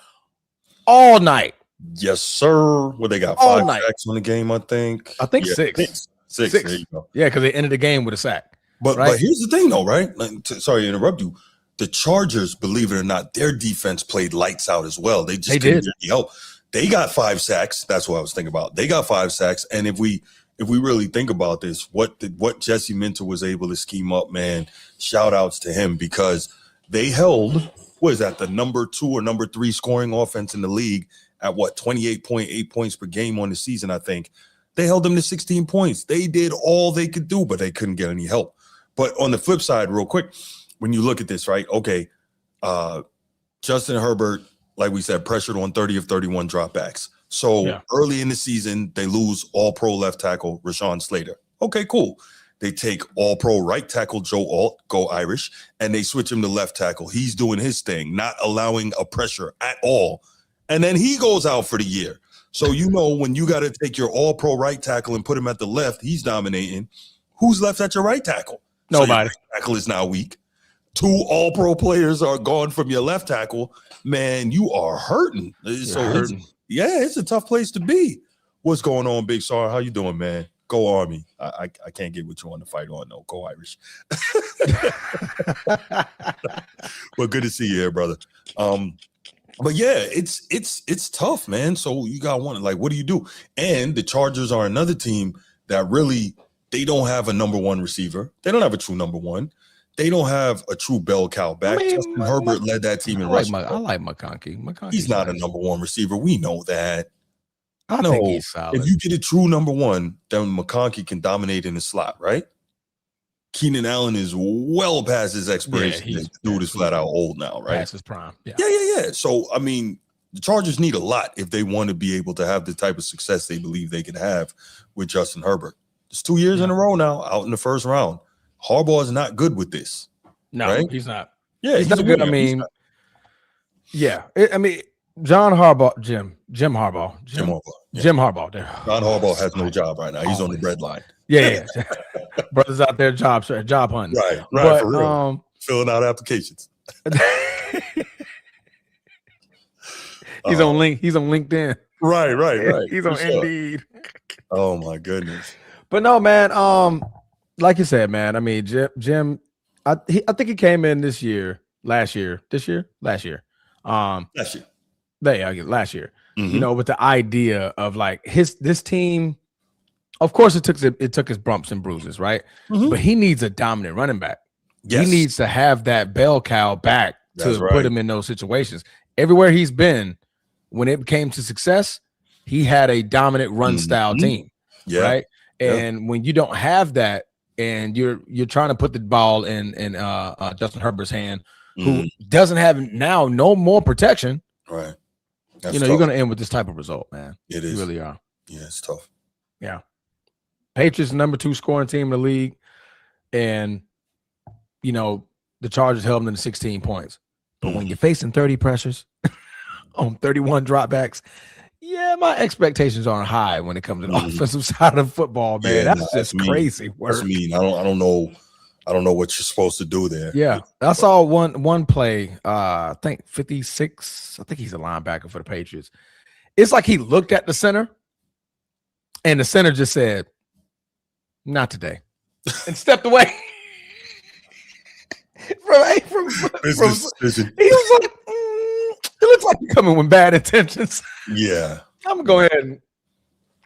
all night. Yes, sir. Well, they got 5 sacks on the game, I think. Six. There you go. Yeah, because they ended the game with a sack. But here's the thing, though, right? Sorry to interrupt you. The Chargers, believe it or not, their defense played lights out as well. They just couldn't get any help. They got 5 sacks. That's what I was thinking about. They got 5 sacks. And if we really think about this, what Jesse Minter was able to scheme up, man, shout outs to him, because they held, what is that, the number 2 or number 3 scoring offense in the league at 28.8 points per game on the season, I think. They held them to 16 points. They did all they could do, but they couldn't get any help. But on the flip side, real quick, when you look at this, right? Okay, Justin Herbert, like we said, pressured on 30 of 31 dropbacks. So early in the season, they lose all-pro left tackle Rashawn Slater. Okay, cool. They take all-pro right tackle Joe Alt, go Irish, and they switch him to left tackle. He's doing his thing, not allowing a pressure at all. And then he goes out for the year. So, when you got to take your all-pro right tackle and put him at the left, he's dominating. Who's left at your right tackle? Nobody. So your right tackle is now weak. 2 all-pro players are gone from your left tackle. Man, you are hurting. It's a tough place to be. What's going on, Big Sar? How you doing, man? Go Army. I can't get with you on the fight on, though. Go Irish. Well, good to see you here, brother. But yeah, it's tough, man. So you got one, like, what do you do? And the Chargers are another team that really, they don't have a number 1 receiver. They don't have a true number 1. They don't have a true bell cow back. Justin Herbert led that team in rushing. I like McConkey. He's not a number 1 receiver. We know that. I think he's solid. If you get a true number 1, then McConkey can dominate in the slot, right? Keenan Allen is well past his expiration. This dude is flat out old now, right? Past his prime. Yeah. So, I mean, the Chargers need a lot if they want to be able to have the type of success they believe they can have with Justin Herbert. It's 2 years in a row now, out in the first round. Harbaugh is not good with this. No, right? He's not. Yeah, he's not good. I mean, Jim Harbaugh. Jim Harbaugh. Yeah. Jim Harbaugh. There. John Harbaugh has no job right now. He's on the bread line. Yeah. Brothers out there job hunting. Right, but, for real. Filling out applications. He's on LinkedIn. Right. He's on Indeed. Oh my goodness. But no, man. Like you said, man. I mean, Jim. I think he came in last year. Last year. Last year. With the idea of like this team. Of course, it took his bumps and bruises, right? But he needs a dominant running back. Yes. He needs to have that bell cow back to put him in those situations. Everywhere he's been, when it came to success, he had a dominant run style team, right? And when you don't have that, and you're trying to put the ball in Justin Herbert's hand, who doesn't have now no more protection, right? That's you're going to end with this type of result, man. It is. You really are. Yeah, it's tough. Yeah. Patriots number 2 scoring team in the league, and the Chargers held them to 16 points. But when you're facing 30 pressures on 31 dropbacks, my expectations aren't high when it comes to the offensive side of football, man. That's just crazy work. That's mean. I don't know what you're supposed to do there. Yeah, I saw one play. I think 56. I think he's a linebacker for the Patriots. It's like he looked at the center, and the center just said, "Not today," and stepped away. From he was like, it looks like you're coming with bad intentions. Yeah. I'm gonna go ahead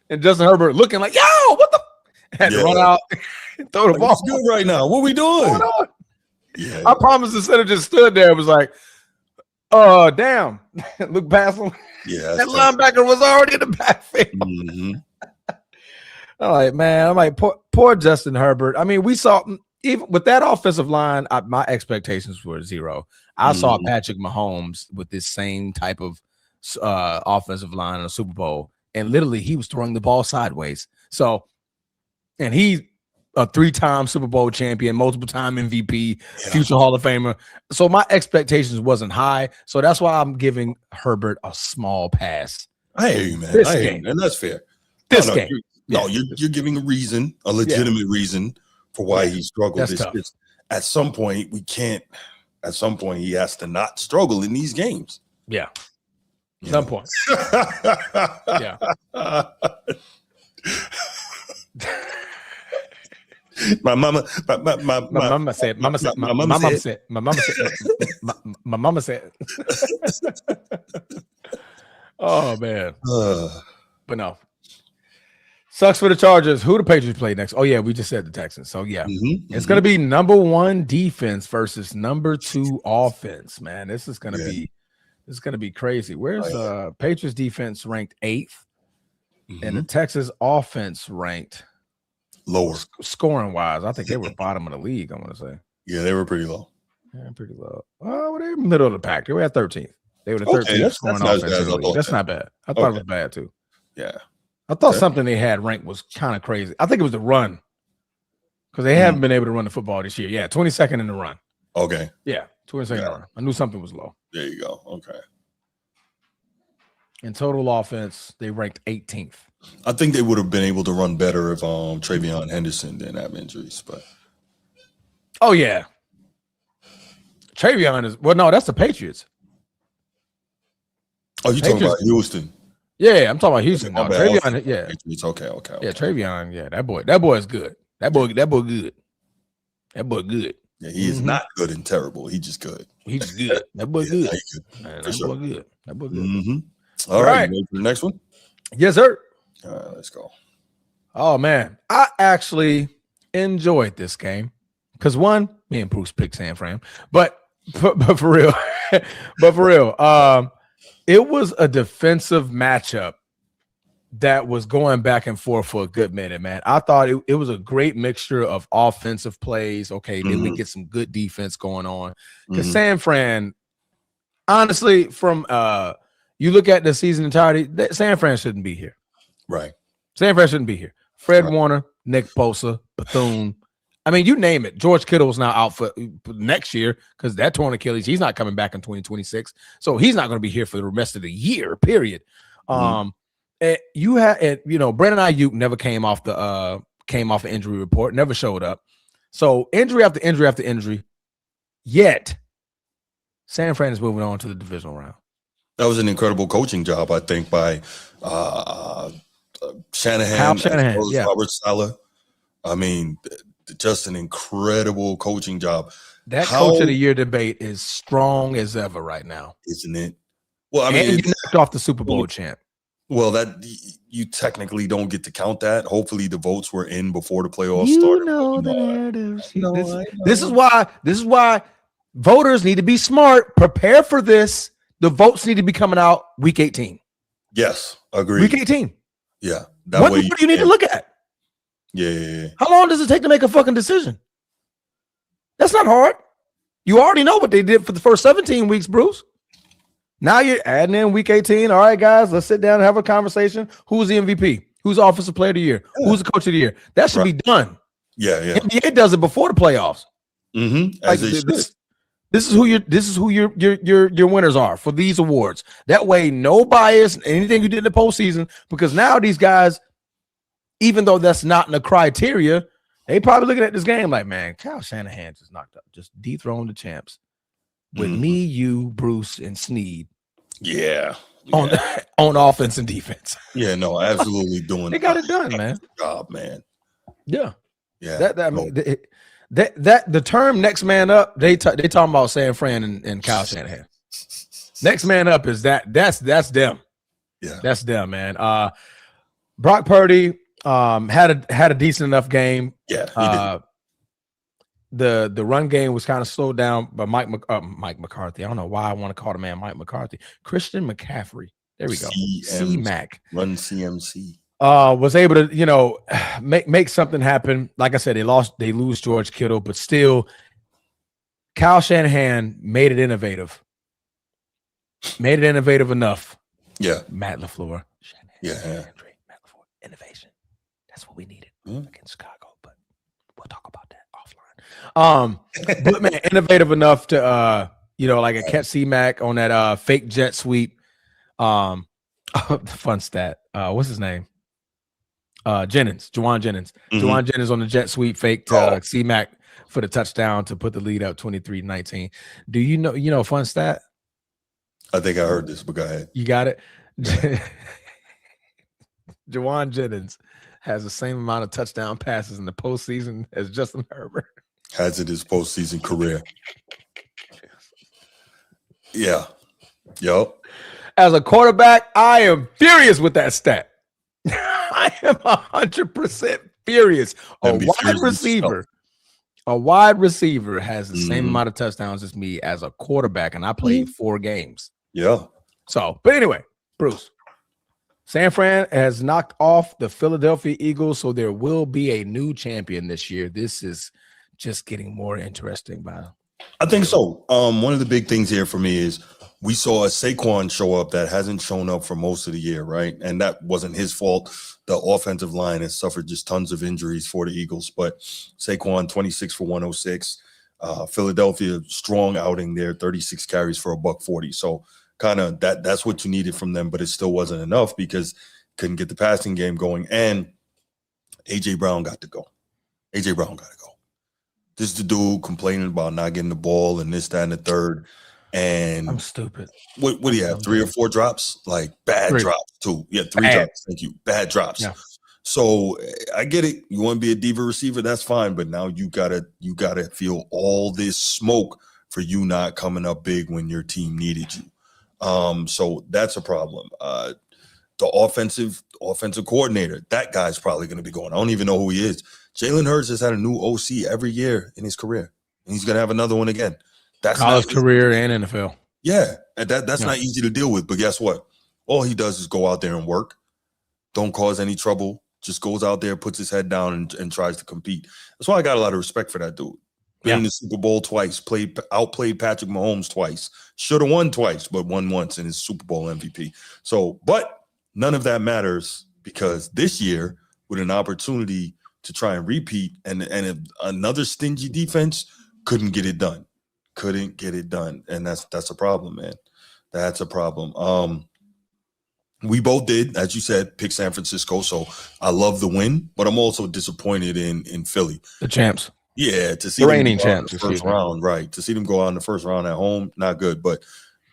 and Justin Herbert looking like, yo, what the had to run out and throw the ball. What's good right now? What we doing? Yeah. I promise the center just stood there and was like, damn. Look past him. Yeah. That linebacker was already in the backfield. I'm like, poor Justin Herbert. I mean, we saw even with that offensive line, my expectations were 0. I saw Patrick Mahomes with this same type of offensive line in a Super Bowl, and literally he was throwing the ball sideways. So And he's a 3-time Super Bowl champion, multiple time MVP, future Hall of Famer. So my expectations wasn't high. So that's why I'm giving Herbert a small pass. I hear you, man. I hear you, man. That's fair. This game. You're giving a reason, a legitimate reason for why he struggled. At some point, we can't. At some point, he has to not struggle in these games. Yeah. At some point. Yeah. My mama said. Oh man. But no. Sucks for the Chargers. Who the Patriots play next? Oh yeah, we just said the Texans. So yeah, it's gonna be number 1 defense versus number 2 offense. Man, this is gonna be crazy. Where's Patriots defense ranked 8th, and the Texas offense ranked lower scoring wise. I think they were bottom of the league. I'm gonna say. Yeah, they were pretty low. Yeah, pretty low. Oh, they were middle of the pack. They were at 13th. They were the 13th scoring offense. That's not bad. I thought it was bad too. Yeah. I thought something they had ranked was kind of crazy. I think it was the run, because they haven't been able to run the football this year. Yeah, 22nd in the run. Okay. Yeah, 22nd in the run. I knew something was low. There you go. Okay. In total offense, they ranked 18th. I think they would have been able to run better if Travion Henderson didn't have injuries. But oh yeah, Travion is no, that's the Patriots. Oh, you talking about Houston? Yeah, I'm talking about Houston. No, Travion, yeah. It's okay. Yeah, Travion, yeah, that boy is good. That boy good. That boy good. Yeah, he is not good and terrible. He's just good. He's just good. That boy good. Man, that boy good. That boy good. All right. You ready for the next one? Yes, sir. All right, let's go. Oh man, I actually enjoyed this game because me and Bruce picked San Fran, but for real, it was a defensive matchup that was going back and forth for a good minute, man. I thought it was a great mixture of offensive plays. Okay, then we get some good defense going on. Because San Fran, honestly, from you look at the season entirety, San Fran shouldn't be here. Right. San Fran shouldn't be here. Fred Warner, Nick Bosa, Bethune. I mean, you name it. George Kittle's now out for next year because that torn Achilles. He's not coming back in 2026, so he's not going to be here for the rest of the year. Period. You had, Brandon Ayuk never came off the injury report, never showed up. So injury after injury after injury. Yet, San Fran is moving on to the divisional round. That was an incredible coaching job, I think, by Shanahan, Kyle Shanahan, Robert Saleh. I mean, just an incredible coaching job. That coach of the year debate is strong as ever right now, isn't it? Well, I mean, you knocked off the Super Bowl champ. Well, that you technically don't get to count that. Hopefully, the votes were in before the playoffs started. The narratives. This is why voters need to be smart. Prepare for this. The votes need to be coming out week 18. Yes, agreed. Week 18. Yeah. What do you need to look at? Yeah. How long does it take to make a fucking decision? That's not hard. You already know what they did for the first 17 weeks, Bruce. Now you're adding in week 18. All right, guys, let's sit down and have a conversation. Who's the MVP? Who's offensive player of the year? Who's the coach of the year? That should be done. Yeah. NBA does it before the playoffs. As they should. This is who your winners are for these awards. That way, no bias, anything you did in the postseason, because now these guys, even though that's not in the criteria, they probably looking at this game like, man, Kyle Shanahan just knocked up, just dethroned the champs with me, you, Bruce, and Snead. Yeah. On offense and defense. Yeah, no, absolutely doing. They got it done, man. Job, man. Yeah. That the term "next man up," they talking about San Fran and Kyle Shanahan. Next man up is that's them. Yeah, that's them, man. Brock Purdy had a decent enough game. Yeah, he did. The run game was kind of slowed down by Mike McCarthy. I don't know why I want to call the man Mike McCarthy. Christian McCaffrey. There we go. C-Mac. Run CMC. Was able to, make something happen. Like I said, they lose George Kittle, but still, Kyle Shanahan made it innovative. Made it innovative enough. Yeah. Matt LaFleur. Shanahan, Matt LaFleur. Innovation. That's what we needed. against Chicago, but we'll talk about that offline. But man, innovative enough to like a catch C-Mac on that fake jet sweep. Fun stat. What's his name? Juwan Jennings. Juwan Jennings on the jet sweep fake to C-Mac for the touchdown to put the lead up 23-19. Do you know fun stat? I think I heard this, but go ahead. You got it. Juwan Jennings has the same amount of touchdown passes in the postseason as Justin Herbert. Has in his postseason career. Yeah. Yup. As a quarterback, I am furious with that stat. I am 100% furious. A wide receiver has the same amount of touchdowns as me as a quarterback, and I played 4 games. Yeah. So, but anyway, Bruce, San Fran has knocked off the Philadelphia Eagles, so there will be a new champion this year. This is just getting more interesting, I think so. One of the big things here for me is we saw a Saquon show up that hasn't shown up for most of the year, right? And that wasn't his fault. The offensive line has suffered just tons of injuries for the Eagles, but Saquon 26 for 106. Philadelphia strong outing there, 36 carries for $140. So kind of that's what you needed from them, but it still wasn't enough because couldn't get the passing game going. And AJ Brown got to go. This is the dude complaining about not getting the ball and this, that, and the third. And I'm stupid. What do you have? 3 or 4 drops? Like bad drops too. Yeah, 3 drops. Thank you. Bad drops. Yeah. So I get it. You want to be a diva receiver, that's fine. But now you gotta feel all this smoke for you not coming up big when your team needed you. So that's a problem. The offensive coordinator, that guy's probably going to be going. I don't even know who he is. Jalen Hurts has had a new OC every year in his career, and he's going to have another one again. That's college career and NFL. Yeah, and that's not easy to deal with. But guess what? All he does is go out there and work. Don't cause any trouble. Just goes out there, puts his head down, and tries to compete. That's why I got a lot of respect for that dude. Been in the Super Bowl twice, outplayed Patrick Mahomes twice. Should have won twice, but won once in his Super Bowl MVP. So, but none of that matters because this year, with an opportunity to try and repeat, and another stingy defense couldn't get it done. And that's a problem, man. That's a problem. We both did, as you said, pick San Francisco. So I love the win, but I'm also disappointed in Philly. The champs. Yeah, to see the reigning champs in the first round, right? To see them go out in the first round at home, not good. But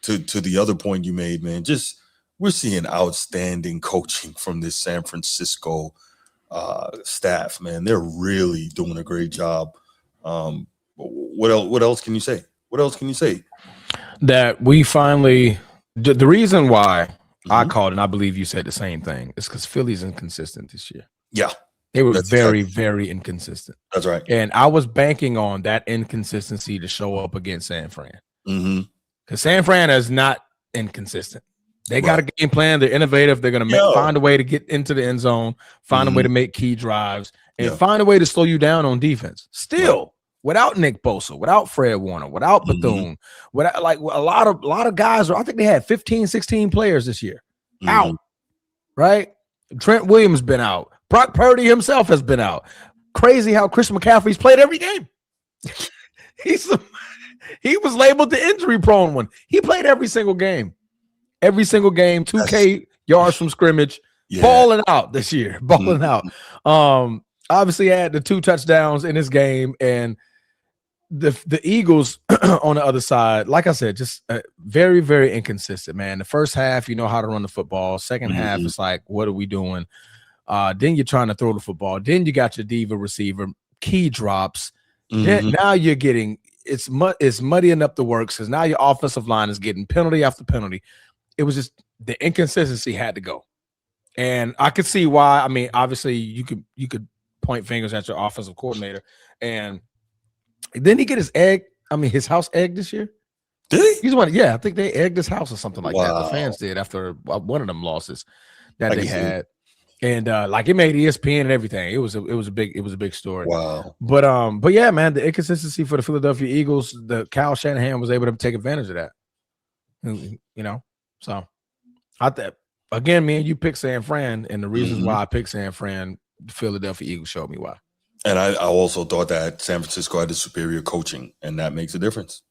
to the other point you made, man, just we're seeing outstanding coaching from this San Francisco staff, man. They're really doing a great job. What else can you say? That we finally the reason why I called, and I believe you said the same thing, is because Philly's inconsistent this year. Yeah. They were very inconsistent. That's right. And I was banking on that inconsistency to show up against San Fran. Because San Fran is not inconsistent. They got a game plan. They're innovative. They're going to find a way to get into the end zone, find a way to make key drives, and find a way to slow you down on defense. Still, without Nick Bosa, without Fred Warner, without Bethune, without like a lot of guys. I think they had 15, 16 players this year out. Right? Trent Williams been out. Brock Purdy himself has been out. Crazy how Chris McCaffrey's played every game. He was labeled the injury prone one. He played every single game. 2K yards from scrimmage, balling out this year, out. Obviously had the 2 touchdowns in this game, and the Eagles on the other side, like I said, just very, very inconsistent, man. The first half, you know how to run the football. Second half, it's like, what are we doing? Then you're trying to throw the football. Then you got your diva receiver, key drops. Then, now you're getting it's muddying up the works because now your offensive line is getting penalty after penalty. It was just the inconsistency had to go, and I could see why. I mean, obviously you could point fingers at your offensive coordinator, and didn't he get his house egged this year? Did he? He's one. Yeah, I think they egged his house or something like that. The fans did after one of them losses that they had. And like it made ESPN and everything. It was a big story. Wow. But yeah, man, the inconsistency for the Philadelphia Eagles, the Kyle Shanahan was able to take advantage of that. You know, so I again, me and you picked San Fran, and the reasons why I picked San Fran Philadelphia Eagles showed me why. And I also thought that San Francisco had the superior coaching, and that makes a difference.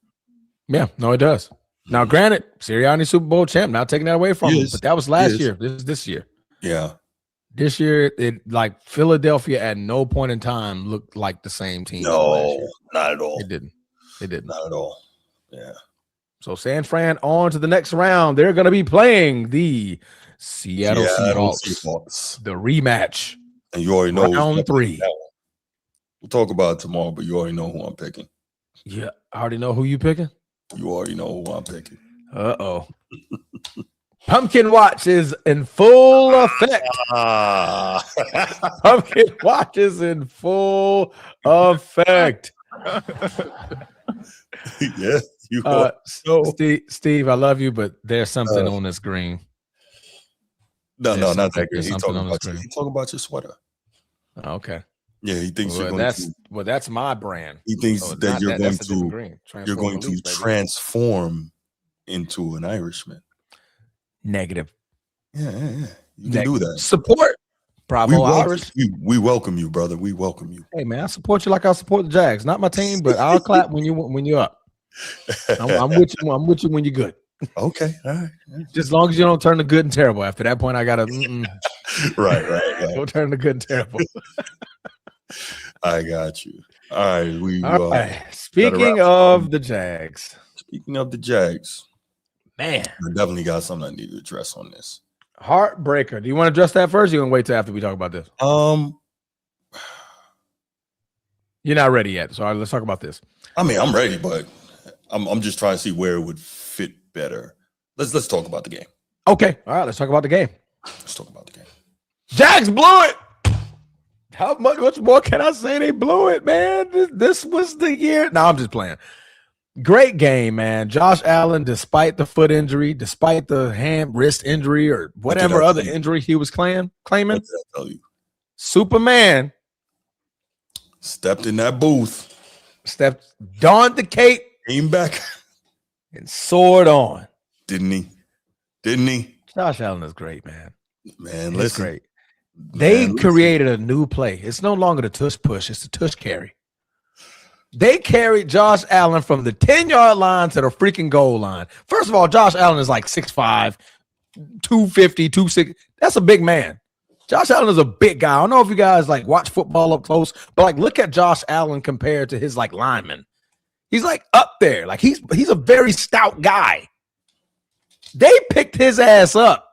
Yeah, no, it does. Now, granted, Sirianni Super Bowl champ, not taking that away from him, but that was last year. This is this year. Yeah. This year, Philadelphia at no point in time looked like the same team. No, not at all. It didn't. Not at all. Yeah. So San Fran on to the next round. They're going to be playing the Seattle Seahawks, the rematch. And you already know round 3. We'll talk about it tomorrow, but you already know who I'm picking. Yeah, I already know who you picking. You already know who I'm picking. Uh-oh. Pumpkin Watch is in full effect. Pumpkin Watch is in full effect. Yeah, you are. So Steve, I love you, but there's something on this green. No, not that green. He's talking about your sweater. Okay. Yeah, he thinks that's my brand. He thinks that you're going to transform into an Irishman. Negative. Yeah. You can do that. Support. Bravo, Irish. We welcome you, brother. We welcome you. Hey, man, I support you like I support the Jags. Not my team, but I'll clap when you're up. I'm with you. I'm with you when you're good. Okay, all right. Just as long as you don't turn to good and terrible. After that point, I gotta. Right. Don't turn to good and terrible. I got you. All right. Speaking of the Jags. Man, I definitely got something I need to address on this. Heartbreaker. Do you want to address that first? Or you want to wait till after we talk about this? You're not ready yet, so let's talk about this. I mean, I'm ready, but I'm just trying to see where it would fit better. Let's talk about the game. Okay, all right. Let's talk about the game. Let's talk about the game. Jags blew it. How much more can I say? They blew it, man. This was the year. No, I'm just playing. Great game, man. Josh Allen, despite the foot injury, despite the wrist injury, or whatever other injury he was claiming, What did I tell you? Superman stepped in that booth, donned the cape, came back, and soared on. Didn't he? Josh Allen is great, man. Man, listen. Great. They created a new play. It's no longer the tush push, it's the tush carry. They carried Josh Allen from the 10-yard line to the freaking goal line. First of all, Josh Allen is like 6'5", 250, 260. That's a big man. Josh Allen is a big guy. I don't know if you guys like watch football up close, but like look at Josh Allen compared to his like lineman. He's like up there. Like he's a very stout guy. They picked his ass up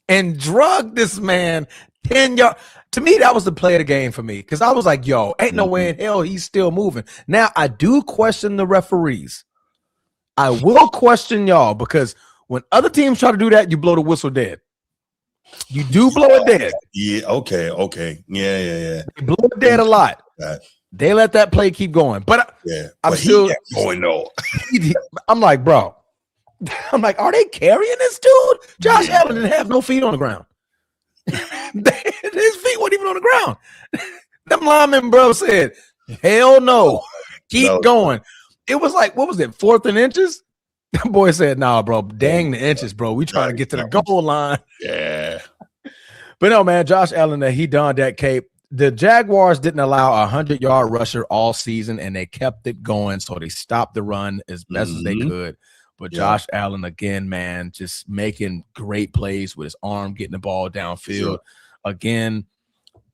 and drugged this man 10 yards. To me, that was the play of the game for me because I was like, yo, ain't no way in hell he's still moving. Now, I do question the referees. I will question y'all because when other teams try to do that, you blow the whistle dead. You do blow it dead. Yeah, okay. Yeah. They blow it dead a lot. They let that play keep going. But I'm still going no. I'm like, bro. I'm like, are they carrying this dude? Josh Allen didn't have no feet on the ground. His feet weren't even on the ground. Them linemen, bro, said, hell no. Keep going. It was like, what was it, 4th and inches? That boy said, nah, bro, dang the inches, bro. We trying to get to the goal line. Yeah. But no, man, Josh Allen, he donned that cape. The Jaguars didn't allow a 100-yard rusher all season, and they kept it going, so they stopped the run as best as they could. But Josh Allen, again, man, just making great plays with his arm, getting the ball downfield. Sure. Again,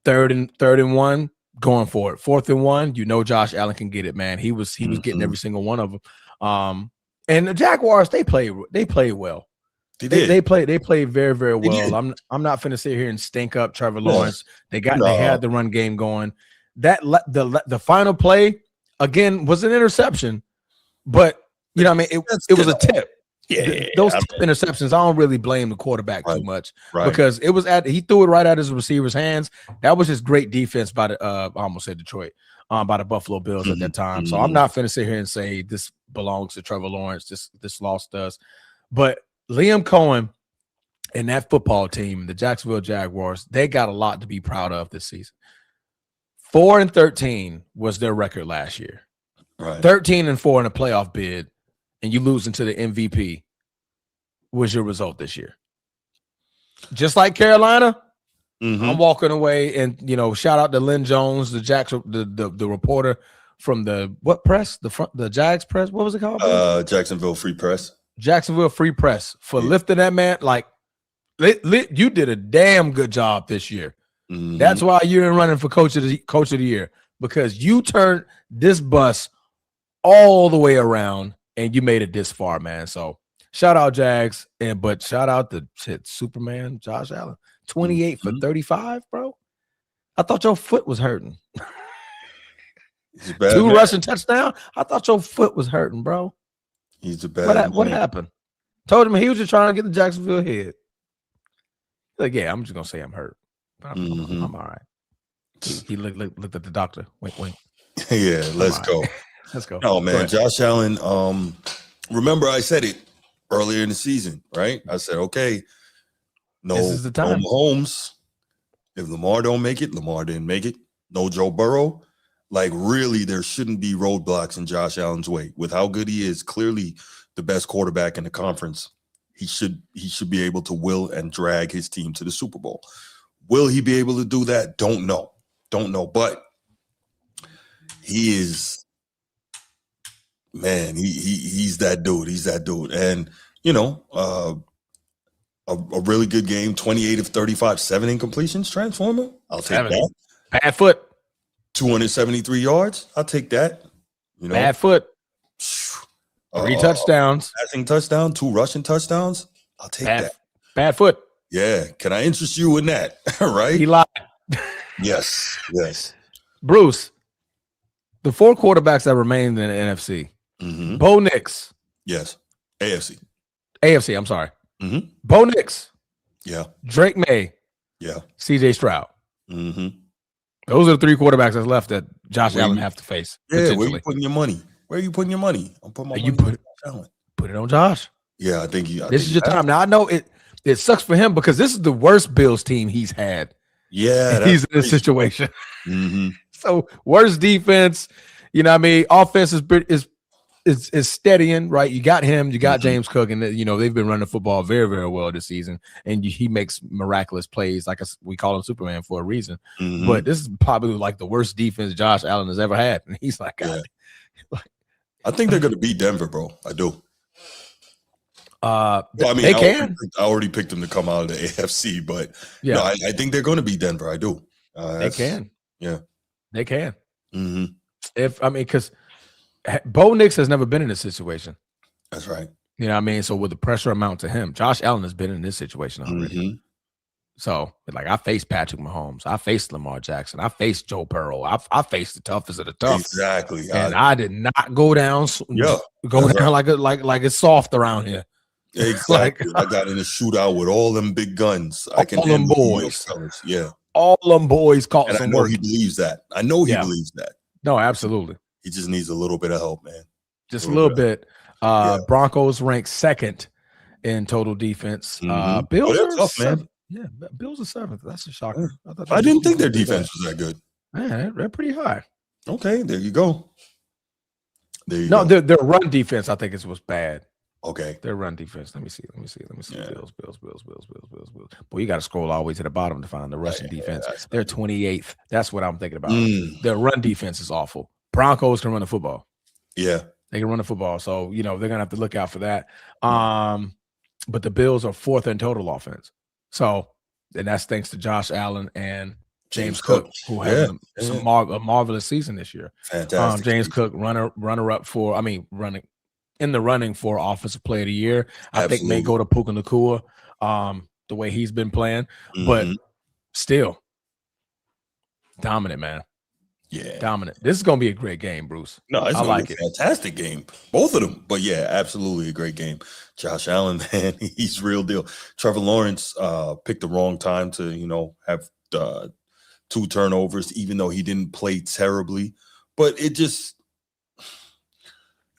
third and one, going for it. 4th and 1, you know Josh Allen can get it, man. He was getting every single one of them. And the Jaguars, they play well. They play very, very well. I'm not finna sit here and stink up Trevor Lawrence. They had the run game going. That the final play again was an interception, but you know what I mean it was a tip. Those tip interceptions, I don't really blame the quarterback too much because it was he threw it right at his receiver's hands. That was just great defense by the I almost said Detroit, by the Buffalo Bills at that time. So I'm not finna sit here and say this belongs to Trevor Lawrence. This loss does, but Liam Cohen and that football team, the Jacksonville Jaguars, they got a lot to be proud of this season. 4-13 was their record last year. 13-4 in a playoff bid, and you losing to the MVP was your result this year. Just like Carolina, I'm walking away, and shout out to Lynn Jones, the reporter from the Jags press. What was it called? Jacksonville Free Press. Jacksonville Free Press for lifting that man. Like, you did a damn good job this year. That's why you're in running for coach of the year, because you turned this bus all the way around and you made it this far, man. So shout out Jags, but shout out to Superman Josh Allen, 28 for 35, bro. I thought your foot was hurting. He's a bad 2 man. rushing touchdown. I thought your foot was hurting, bro. He's a bad man. What happened? Told him he was just trying to get the Jacksonville head. Like, yeah, I'm just gonna say I'm hurt. But I'm all right. He looked at the doctor. Wink. Yeah, let's go. Let's go. Oh man, Josh Allen. Remember I said it earlier in the season, right? I said, okay, this is the time. No Mahomes. If Lamar don't make it, Lamar didn't make it. No Joe Burrow. Like, really, there shouldn't be roadblocks in Josh Allen's way. With how good he is, clearly the best quarterback in the conference. He should be able to will and drag his team to the Super Bowl. Will he be able to do that? Don't know. But he is, man, he's that dude. He's that dude. And, a really good game, 28 of 35, 7 incompletions, Transformer. I'll take that. Bad foot. 273 yards. I'll take that. Bad foot. 3 touchdowns. Passing touchdown, 2 rushing touchdowns. I'll take that. Bad foot. Yeah. Can I interest you in that? Right? He lied. Yes. Bruce, the 4 quarterbacks that remained in the NFC. Bo Nix. Yes. AFC, I'm sorry. Bo Nix. Yeah. Drake May. Yeah. CJ Stroud. Those are the 3 quarterbacks that's left that Josh Allen have to face. Yeah, where are you putting your money? I'm putting my money on Allen. Put it on Josh. Yeah, I think this is your time. Now I know it sucks for him because this is the worst Bills team he's had. Yeah, he's in this situation. So worst defense, offense is steadying, right? You got him, you got James Cook, and they've been running the football very, very well this season. And he makes miraculous plays, like we call him Superman for a reason. But this is probably like the worst defense Josh Allen has ever had, and he's like, I think they're going to beat Denver, bro. I do. They can. I already picked them to come out of the AFC, but no, I think they're going to beat Denver. I do. They can. Yeah, they can. Because Bo Nix has never been in this situation. That's right. So with the pressure amount to him, Josh Allen has been in this situation already. So, like, I faced Patrick Mahomes, I faced Lamar Jackson, I faced Joe Burrow, I faced the toughest of the tough. Exactly. And I did not go down. Down like it's soft around here. Exactly. I got in a shootout with all them big guns. I can all them boys. Yeah. All them boys caught some work. He believes that. I know he believes that. No, absolutely. He just needs a little bit of help, man. Just a little bit. Broncos ranked 2nd in total defense. Bills are tough, man. Yeah, Bills are 7th. That's a shocker. I didn't think their defense was that good. Man, they're pretty high. Okay, there you go. Their run defense, I think, was bad. Okay. Their run defense. Let me see. Yeah. Bills. Boy, you got to scroll all the way to the bottom to find the rushing defense. They're 28th. That's what I'm thinking about. Their run defense is awful. Broncos can run the football. Yeah. They can run the football. So, they're going to have to look out for that. But the Bills are 4th in total offense. So, and that's thanks to Josh Allen and James Cook, who had a marvelous season this year. Fantastic. James Cook, runner up for, running in the running for Offensive Player of the Year. I think may go to Puka Nacua, the way he's been playing, but still dominant, man. Yeah, dominant. This is gonna be a great game, Bruce. No, it's gonna be a fantastic game, both of them. But yeah, absolutely a great game. Josh Allen, man, he's real deal. Trevor Lawrence picked the wrong time to have 2 turnovers, even though he didn't play terribly. But it just,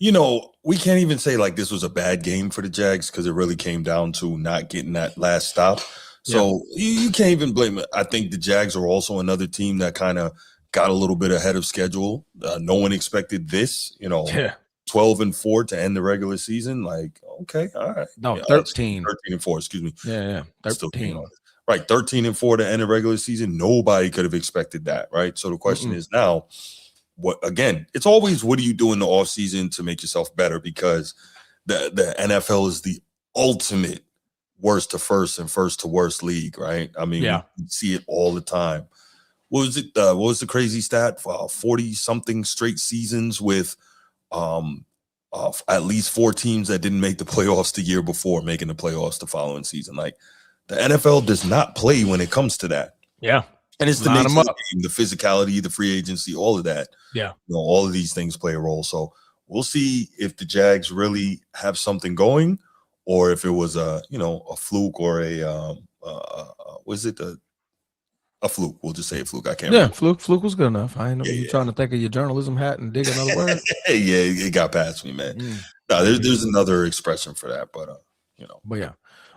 we can't even say like this was a bad game for the Jags because it really came down to not getting that last stop. So you can't even blame it. I think the Jags are also another team that kind of got a little bit ahead of schedule. No one expected this, 12-4 to end the regular season. Like, okay, all right. No, 13. 13-4, excuse me. Yeah, 13. right, 13-4 to end the regular season. Nobody could have expected that, right? So the question is now, it's always what do you do in the offseason to make yourself better? Because the NFL is the ultimate worst to first and first to worst league, right? I mean, we see it all the time. What was it? What was the crazy stat? 40-something straight seasons with at least 4 teams that didn't make the playoffs the year before making the playoffs the following season. Like, the NFL does not play when it comes to that. Yeah. And it's the nature of the game, the physicality, the free agency, all of that. Yeah. All of these things play a role. So we'll see if the Jags really have something going, or if it was a fluke or a fluke. We'll just say a fluke. I can't remember. Fluke was good enough. I know you're trying to think of your journalism hat and dig another word. It got past me, man. No, there's another expression for that, but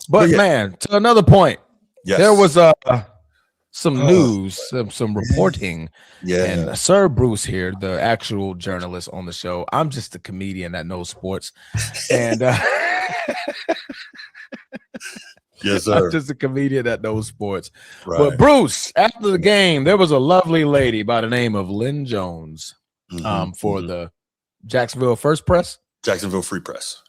But man, to another point, there was some news, some reporting. And Sir Bruce here, the actual journalist on the show. I'm just a comedian that knows sports. And yes, sir. I'm just a comedian that knows sports. Right. But Bruce, after the game, there was a lovely lady by the name of Lynn Jones for the Jacksonville Free Press,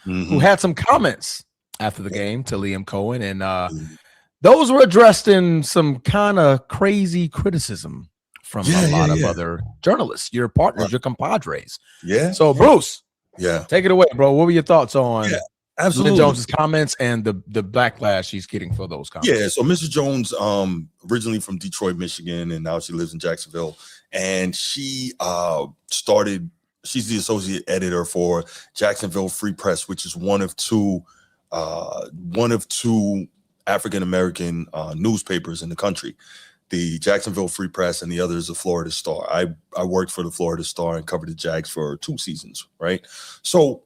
who had some comments after the game to Liam Cohen. And those were addressed in some kind of crazy criticism from a lot of other journalists, your partners, your compadres. Yeah. So, Bruce, take it away, bro. What were your thoughts on absolutely Lynn Jones's comments and the backlash she's getting for those comments? Yeah, so Mrs. Jones, originally from Detroit, Michigan, and now she lives in Jacksonville. And she she's the associate editor for Jacksonville Free Press, which is one of two African-American newspapers in the country. The Jacksonville Free Press and the other is the Florida Star. I worked for the Florida Star and covered the Jags for 2 seasons, right? So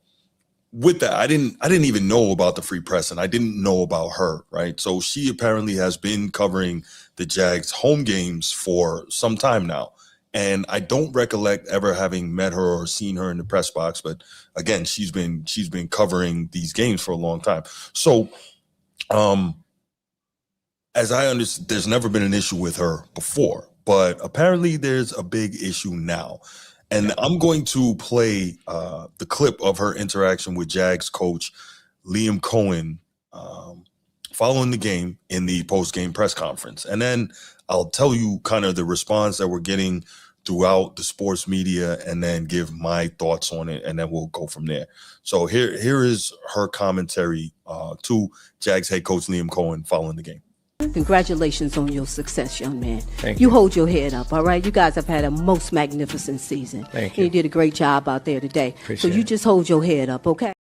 with that, I didn't even know about the Free Press, and I didn't know about her, right? So she apparently has been covering the Jags home games for some time now. And I don't recollect ever having met her or seen her in the press box, but again, she's been covering these games for a long time. So as I understand, there's never been an issue with her before, but apparently there's a big issue now. And I'm going to play the clip of her interaction with Jags coach Liam Cohen following the game in the post-game press conference. And then I'll tell you kind of the response that we're getting throughout the sports media and then give my thoughts on it, and then we'll go from there. So here is her commentary to Jags head coach Liam Cohen following the game. Congratulations on your success, young man. Thank you. Hold your head up, all right? You guys have had a most magnificent season. Thank you. You did a great job out there today. Appreciate so you just hold your head up, okay?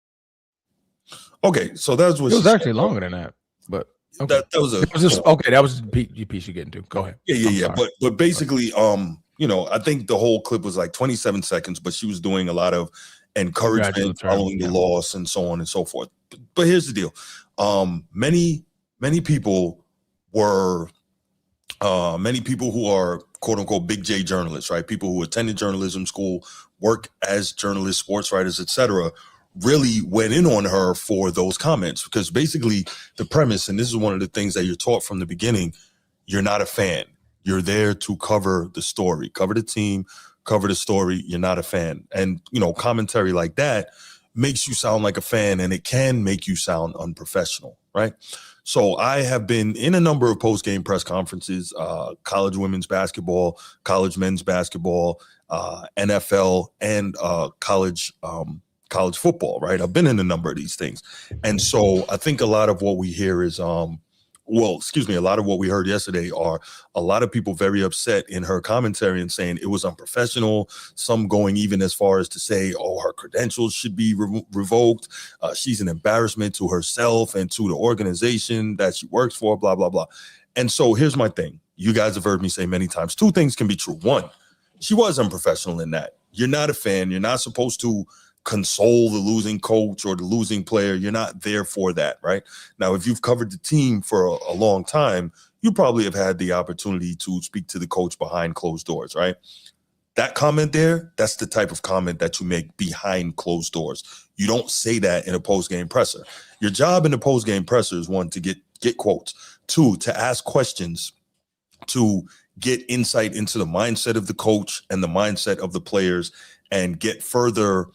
Okay, so that's what it was actually longer than that, but okay. that was that was the piece you're getting to. Go ahead. Yeah. But basically, I think the whole clip was like 27 seconds, but she was doing a lot of encouragement following the loss and so on and so forth. But here's the deal. Many people were many people who are quote unquote big J journalists, right? People who attended journalism school, work as journalists, sports writers, etc., really went in on her for those comments, because basically the premise, and this is one of the things that you're taught from the beginning, you're not a fan. You're there to cover the story, cover the team, cover the story. You're not a fan. And, commentary like that makes you sound like a fan, and it can make you sound unprofessional, right? So I have been in a number of post-game press conferences, college women's basketball, college men's basketball, NFL, and college football, right? I've been in a number of these things. And so I think a lot of what we hear is, a lot of what we heard yesterday are a lot of people very upset in her commentary and saying it was unprofessional, some going even as far as to say, her credentials should be revoked. She's an embarrassment to herself and to the organization that she works for, blah, blah, blah. And so here's my thing. You guys have heard me say many times, 2 things can be true. 1, she was unprofessional in that. You're not a fan. You're not supposed to console the losing coach or the losing player. You're not there for that, right? Now, if you've covered the team for a long time, you probably have had the opportunity to speak to the coach behind closed doors, right? That comment there, that's the type of comment that you make behind closed doors. You don't say that in a post-game presser. Your job in a post-game presser is, 1, to get get quotes. 2, to ask questions, to get insight into the mindset of the coach and the mindset of the players, and get further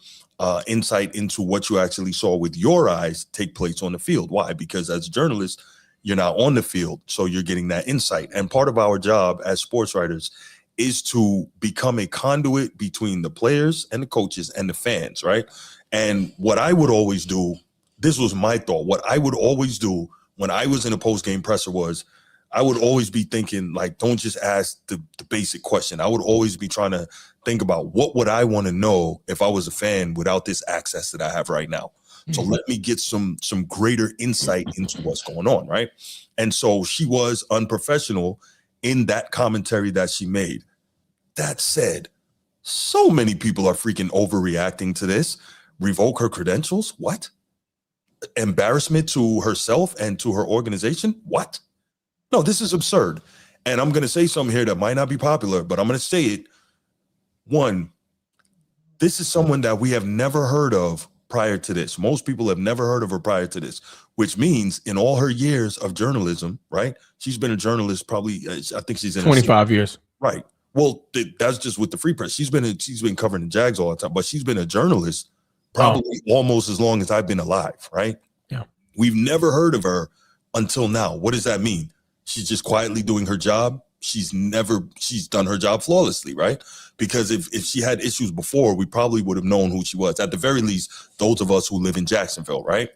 insight into what you actually saw with your eyes take place on the field. Why? Because as journalists, you're not on the field, so you're getting that insight. And part of our job as sports writers is to become a conduit between the players and the coaches and the fans, right? And what I would always do, this was my thought, what I would always do when I was in a post-game presser was, I would always be thinking, like, don't just ask the basic question. I would always be trying to think about what would I want to know if I was a fan without this access that I have right now. So let me get some greater insight into what's going on, right? And so she was unprofessional in that commentary that she made. That said, so many people are freaking overreacting to this. Revoke her credentials? What? Embarrassment to herself and to her organization? What? No, this is absurd. And I'm going to say something here that might not be popular, but I'm going to say it. 1, this is someone that we have never heard of prior to this. Most people have never heard of her prior to this, which means in all her years of journalism, right? She's been a journalist probably, I think she's in 25 years. Right. Well, that's just with the free press. She's been covering the Jags all the time, but she's been a journalist probably almost as long as I've been alive, right? Yeah. We've never heard of her until now. What does that mean? She's just quietly doing her job. She's done her job flawlessly, right? Because if she had issues before, we probably would have known who she was. At the very least, those of us who live in Jacksonville, right?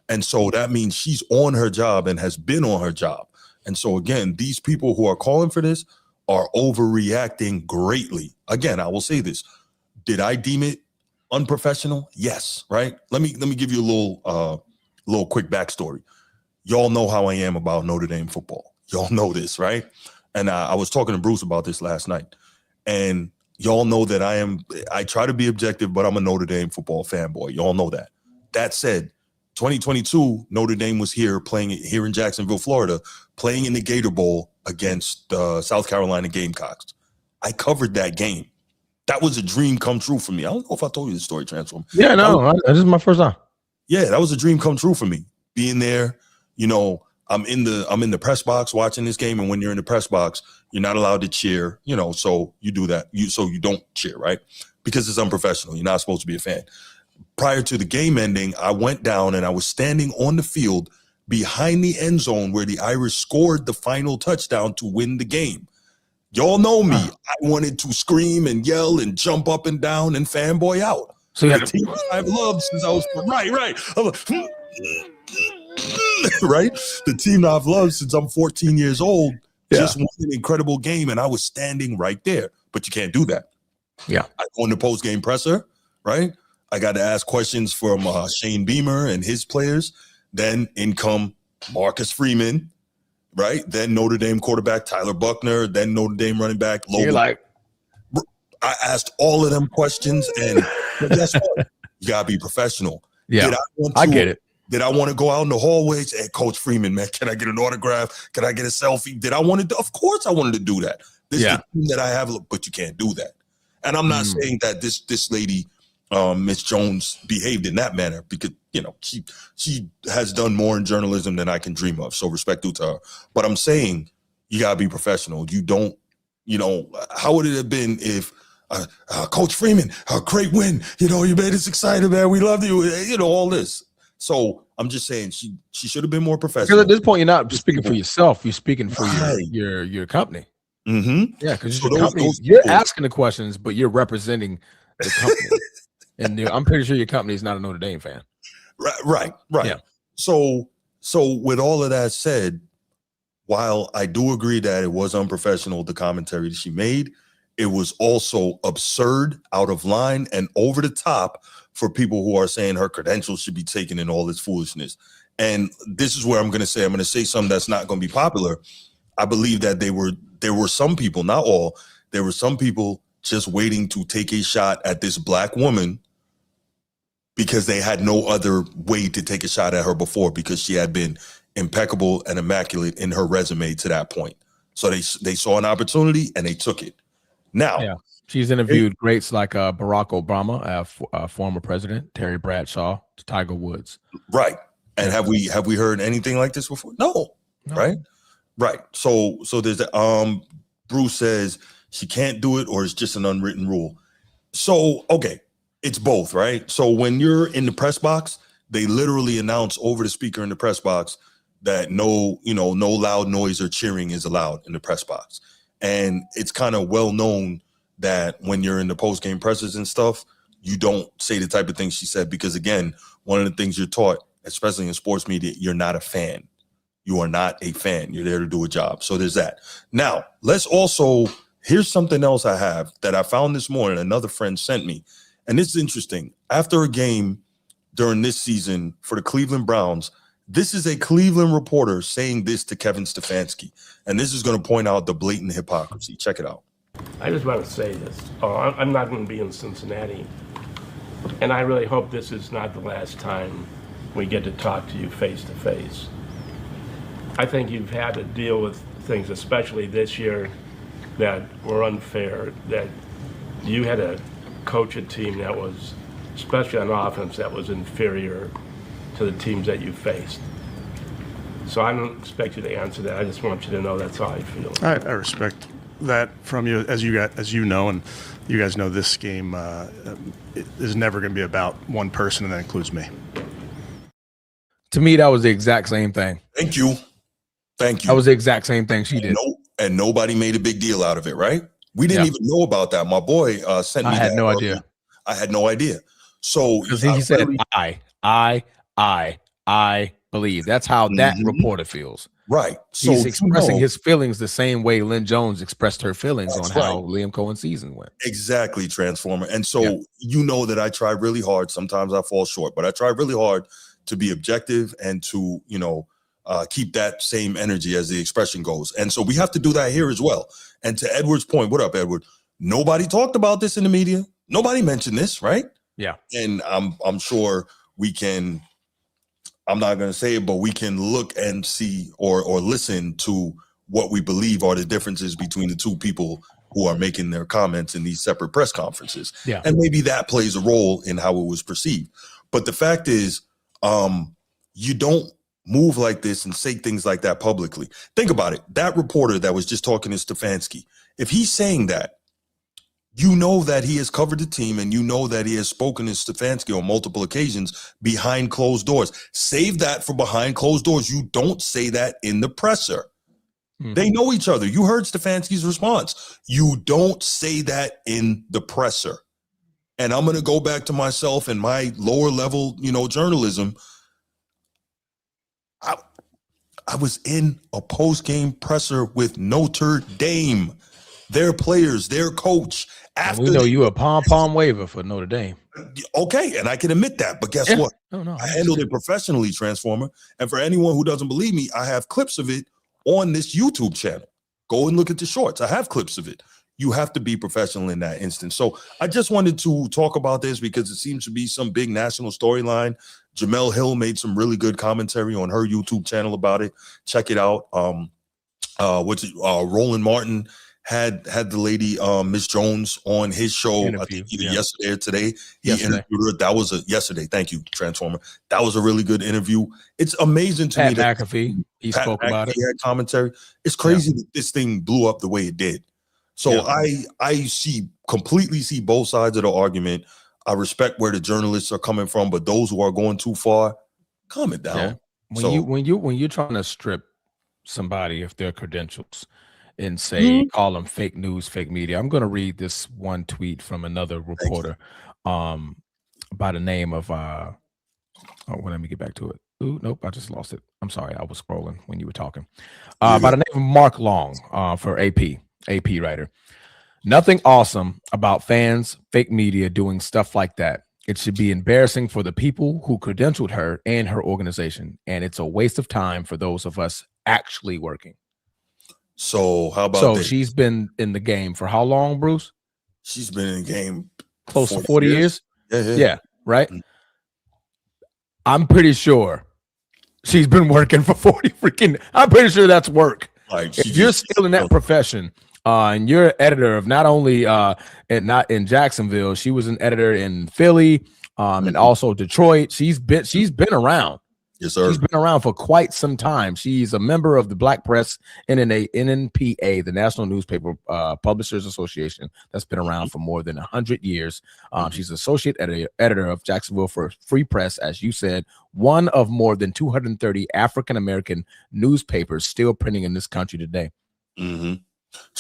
And so that means she's on her job and has been on her job. And so again, these people who are calling for this are overreacting greatly. Again, I will say this. Did I deem it unprofessional? Yes, right? Let me give you a little quick backstory. Y'all know how I am about Notre Dame football. Y'all know this, right? And I was talking to Bruce about this last night. And y'all know that I try to be objective, but I'm a Notre Dame football fanboy. Y'all know that. That said, 2022, Notre Dame was playing here in Jacksonville, Florida, playing in the Gator Bowl against the South Carolina Gamecocks. I covered that game. That was a dream come true for me. I don't know if I told you the story, Transform. Yeah, no, this is my first time. Yeah, that was a dream come true for me. Being there, I'm in the press box watching this game, and when you're in the press box, you're not allowed to cheer, so you do that. You don't cheer, right? Because it's unprofessional. You're not supposed to be a fan. Prior to the game ending, I went down and I was standing on the field behind the end zone where the Irish scored the final touchdown to win the game. Y'all know me. I wanted to scream and yell and jump up and down and fanboy out. So you had the team I've loved since I was right. Right? The team I've loved since I'm 14 years old just won an incredible game, and I was standing right there. But you can't do that. Yeah. I go in the post-game presser, right? I got to ask questions from Shane Beamer and his players. Then in come Marcus Freeman, right? Then Notre Dame quarterback Tyler Buckner. Then Notre Dame running back Logan. You're like, I asked all of them questions, and guess what? You got to be professional. Yeah, I get it. Did I want to go out in the hallways? Hey, Coach Freeman, man, can I get an autograph? Can I get a selfie? Did I want to? Of course I wanted to do that. This is the team that I have, but you can't do that. And I'm not saying that this lady, Miss Jones, behaved in that manner, because, she has done more in journalism than I can dream of. So respect due to her. But I'm saying you got to be professional. You don't, how would it have been if Coach Freeman, a great win, you made us excited, man. We love you, all this. So I'm just saying she should have been more professional. Because at this point, you're not speaking for yourself. You're speaking for your company. Mm-hmm. Yeah, because you're asking the questions, but you're representing the company. And I'm pretty sure your company is not a Notre Dame fan. Right. Yeah. So with all of that said, while I do agree that it was unprofessional, the commentary that she made, it was also absurd, out of line, and over the top for people who are saying her credentials should be taken and all this foolishness. And this is where I'm going to say something that's not going to be popular. I believe that there were some people, not all, there were some people just waiting to take a shot at this black woman because they had no other way to take a shot at her before, because she had been impeccable and immaculate in her resume to that point. So they saw an opportunity and they took it. Now, she's interviewed greats like Barack Obama, former president, Terry Bradshaw, Tiger Woods. Right. And have we heard anything like this before? No. No. right? Right. So there's Bruce says she can't do it, or it's just an unwritten rule. So, okay, it's both, right? So when you're in the press box, they literally announce over the speaker in the press box that no loud noise or cheering is allowed in the press box. And it's kind of well known that when you're in the post-game presses and stuff, you don't say the type of things she said, because again, one of the things you're taught, especially in sports media, you're not a fan. You are not a fan. You're there to do a job. So there's that. Now, here's something else I have that I found this morning. Another friend sent me. And this is interesting. After a game during this season for the Cleveland Browns, this is a Cleveland reporter saying this to Kevin Stefanski. And this is going to point out the blatant hypocrisy. Check it out. I just want to say this. I'm not going to be in Cincinnati. And I really hope this is not the last time we get to talk to you face to face. I think you've had to deal with things, especially this year, that were unfair, that you had to coach a team that was, especially on offense, that was inferior to the teams that you faced. So I don't expect you to answer that. I just want you to know that's how I feel. I respect that from you, as you know, and you guys know this game is never going to be about one person, and that includes me. To me, that was the exact same thing. Thank you. That was the exact same thing she did. And nobody made a big deal out of it, right? We didn't even know about that. My boy sent me that. I had no idea. I had no idea. So because he said, I believe. That's how that reporter feels. Right. So he's expressing his feelings the same way Lynn Jones expressed her feelings on how right. Liam Cohen's season went. Exactly, Transformer. And so you know that I try really hard. Sometimes I fall short, but I try really hard to be objective and to, keep that same energy, as the expression goes. And so we have to do that here as well. And to Edward's point, what up, Edward? Nobody talked about this in the media. Nobody mentioned this, right? Yeah. And I'm sure we can, I'm not going to say it, but we can look and see or listen to what we believe are the differences between the two people who are making their comments in these separate press conferences. Yeah. And maybe that plays a role in how it was perceived. But the fact is, you don't move like this and say things like that publicly. Think about it. That reporter that was just talking to Stefanski, if he's saying that, you know that he has covered the team, and you know that he has spoken to Stefanski on multiple occasions behind closed doors. Save that for behind closed doors. You don't say that in the presser. They know each other. You heard Stefanski's response. You don't say that in the presser. And I'm going to go back to myself and my lower level, journalism. I was in a post-game presser with Notre Dame, their players, their coach. After we know you a pom-pom waiver for Notre Dame. Okay, and I can admit that, but guess what? I handled it professionally, Transformer. And for anyone who doesn't believe me, I have clips of it on this YouTube channel. Go and look at the shorts. I have clips of it. You have to be professional in that instance. So I just wanted to talk about this because it seems to be some big national storyline. Jamel Hill made some really good commentary on her YouTube channel about it. Check it out. Roland Martin had the lady Miss Jones on his show. I think either yesterday or today. He interviewed her. That was yesterday. Thank you, Transformer. That was a really good interview. It's amazing to me that McAfee, he spoke about it. He had commentary. It's crazy that this thing blew up the way it did. So I completely see both sides of the argument. I respect where the journalists are coming from, but those who are going too far, calm it down. Yeah. When you're trying to strip somebody of their credentials and say call them fake news, fake media. I'm going to read this one tweet from another reporter by the name of let me get back to it. Ooh, nope, I just lost it. I'm sorry, I was scrolling when you were talking. By the name of Mark Long for AP writer. Nothing awesome about fans, fake media doing stuff like that. It should be embarrassing for the people who credentialed her and her organization, and it's a waste of time for those of us actually working. So how about this? She's been in the game for how long, Bruce? She's been in the game close to 40 years. Yeah, right. I'm pretty sure she's been working for 40 freaking. I'm pretty sure that's work. Like, if you're still in that profession, and you're an editor of not only not in Jacksonville, she was an editor in Philly, and also Detroit. She's been around. Yes, sir. She's been around for quite some time. She's a member of the Black Press NNPA, the National Newspaper Publishers Association, that's been around for more than 100 years. She's associate editor of Jacksonville Free Press, as you said, one of more than 230 African-American newspapers still printing in this country today. I'm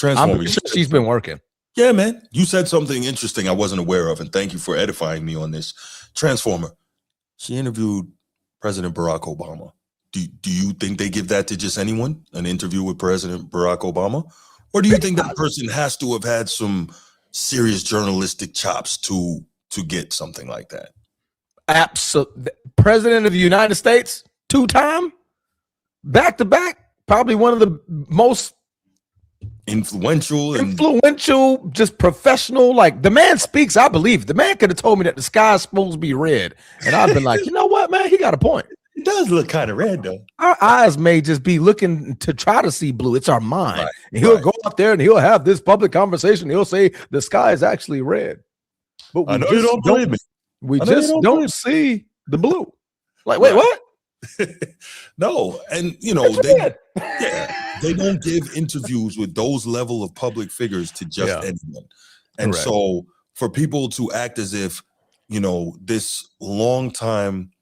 pretty sure she's been working. Yeah, man. You said something interesting I wasn't aware of, and thank you for edifying me on this. Transformer. She interviewed President Barack Obama. Do you think they give that to just anyone, an interview with President Barack Obama? Or do you think that person has to have had some serious journalistic chops to get something like that? Absolutely. President of the United States, 2-time, back-to-back, probably one of the most influential, just professional. Like, the man speaks, I believe. The man could have told me that the sky is supposed to be red, and I've been like, you know what, man, he got a point. It does look kind of red, though. Our eyes may just be looking to try to see blue. It's our mind. Right, and he'll go up there and he'll have this public conversation. He'll say the sky is actually red, but we just don't believe me. We just don't see the blue. Like, wait, what? No, and they don't give interviews with those level of public figures to just anyone. And so for people to act as if, this long time,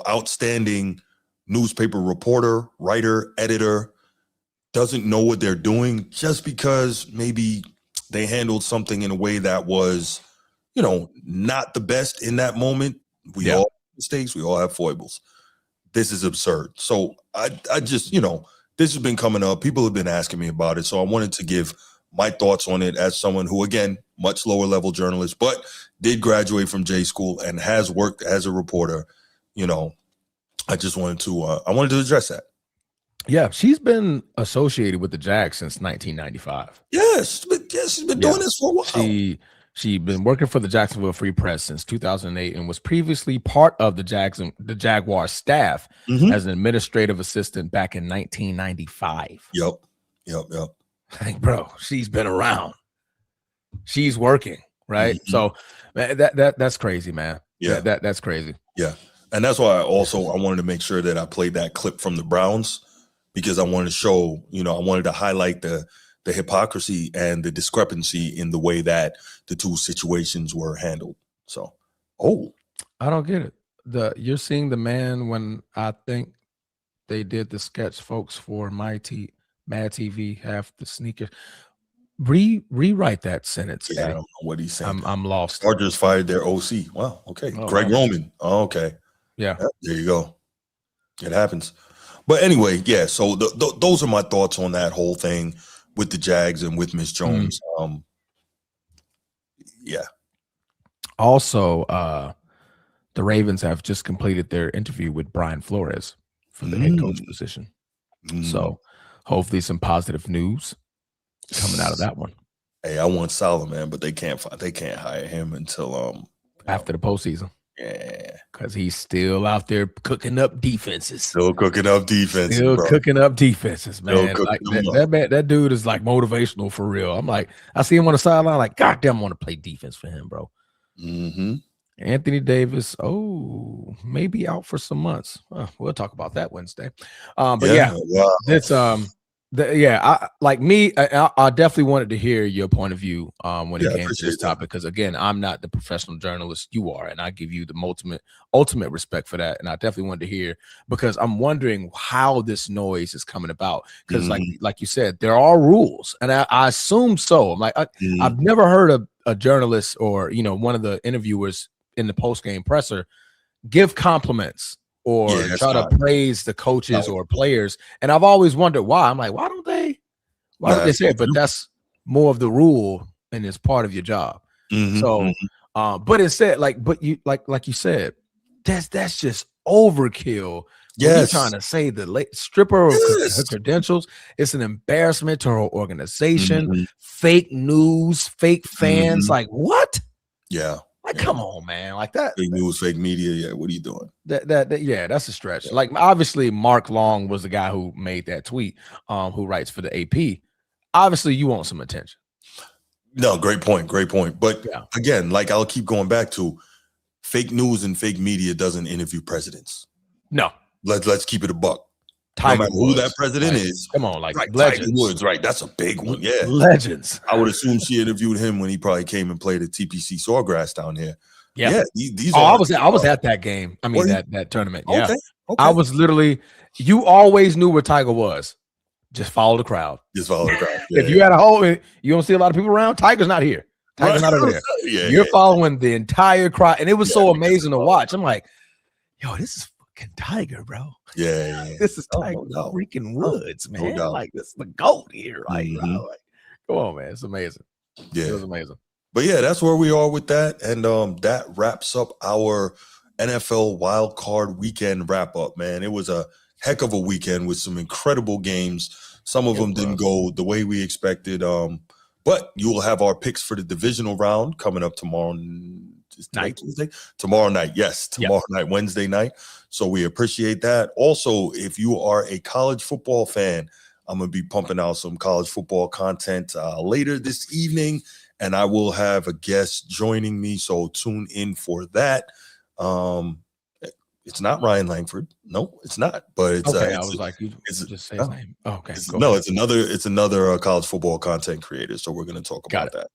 outstanding newspaper reporter, writer, editor doesn't know what they're doing just because maybe they handled something in a way that was, not the best in that moment. We all have mistakes, we all have foibles. This is absurd. So I just, this has been coming up. People have been asking me about it. So I wanted to give my thoughts on it as someone who, again, much lower level journalist, but did graduate from J school and has worked as a reporter. I just wanted to address that. Yeah, she's been associated with the Jags since 1995. Yes, she's been doing this for a while. She'd been working for the Jacksonville Free Press since 2008 and was previously part of the Jaguar staff as an administrative assistant back in 1995. Yep. Like, bro, she's been around. She's working, right? So that's crazy, man. Yeah, that's crazy. Yeah, and that's why I wanted to make sure that I played that clip from the Browns, because I wanted to show, I wanted to highlight the hypocrisy and the discrepancy in the way that the two situations were handled. So, I don't get it. You're seeing the man when I think they did the sketch, folks, for Mad TV, half the sneakers. Rewrite that sentence. Yeah, I don't know what he's saying. I'm lost. Chargers fired their OC. Wow. Okay. Greg Roman. Oh, okay. Yeah. There you go. It happens. But anyway, yeah. So those are my thoughts on that whole thing with the Jags and with Miss Jones. Yeah. Also, the Ravens have just completed their interview with Brian Flores for the head coach position. So hopefully some positive news coming out of that one. Hey, I want Salah, man, but they can't hire him until after the postseason. Yeah, because he's still out there cooking up defenses. Still cooking up defenses, man. Like that dude is like motivational for real. I'm like, I see him on the sideline, like, God damn, I want to play defense for him, bro. Anthony Davis, maybe out for some months. We'll talk about that Wednesday. That's I definitely wanted to hear your point of view when it came to this topic, because again, I'm not the professional journalist you are, and I give you the ultimate respect for that. And I definitely wanted to hear, because I'm wondering how this noise is coming about, because like you said, there are rules, and I assume so. I'm like, I've never heard a journalist or one of the interviewers in the post-game presser give compliments or try to praise the coaches or players. And I've always wondered why. I'm like, why don't they say it? But that's more of the rule, and it's part of your job. So, but instead, like you said, that's just overkill. You're trying to say the stripper of her credentials. It's an embarrassment to her organization. Fake news, fake fans. Like, what? Yeah. Like, come on, man. Like that. Fake news, fake media. Yeah, what are you doing? That's a stretch. Like, obviously, Mark Long was the guy who made that tweet, who writes for the AP. Obviously, you want some attention. No, great point. But again, like, I'll keep going back to fake news and fake media doesn't interview presidents. No. Let's keep it a buck. Tiger no matter who Woods. that president is. Come on, like right, legends. Tiger Woods, right? That's a big one. Yeah, legends. I would assume she interviewed him when he probably came and played at TPC Sawgrass down here. Yeah. These I are. was at that game. I mean that tournament. Yeah. Okay. I was literally. You always knew where Tiger was. Just follow the crowd. Just follow the crowd. If you had a hole, you don't see a lot of people around. Tiger's not here. Tiger's not over there. You're following the entire crowd, and it was so amazing to watch. I'm like, yo, this is fucking Tiger, bro. Yeah. This is Tiger freaking Woods, man. Like, this is the GOAT here. Like, bro, like, come on, man. It's amazing. Yeah. It was amazing. But yeah, that's where we are with that. And that wraps up our NFL wild card weekend wrap up, man. It was a heck of a weekend with some incredible games. Some of them didn't go the way we expected. But you will have our picks for the divisional round coming up tomorrow night. Tuesday? Tomorrow night. Yes. Tomorrow night, Wednesday night. So we appreciate that. Also, if you are a college football fan, I'm going to be pumping out some college football content later this evening, and I will have a guest joining me. So tune in for that. It's not Ryan Langford. No, it's not. But it's okay. I was like, you just say his name. Oh, okay. It's another college football content creator. So we're going to talk about that.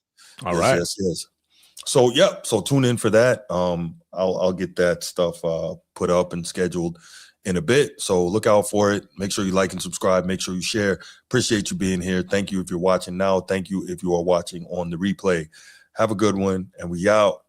All right. Yes. So So tune in for that. I'll get that stuff put up and scheduled in a bit. So look out for it. Make sure you like and subscribe. Make sure you share. Appreciate you being here. Thank you if you're watching now. Thank you if you are watching on the replay. Have a good one, and we out.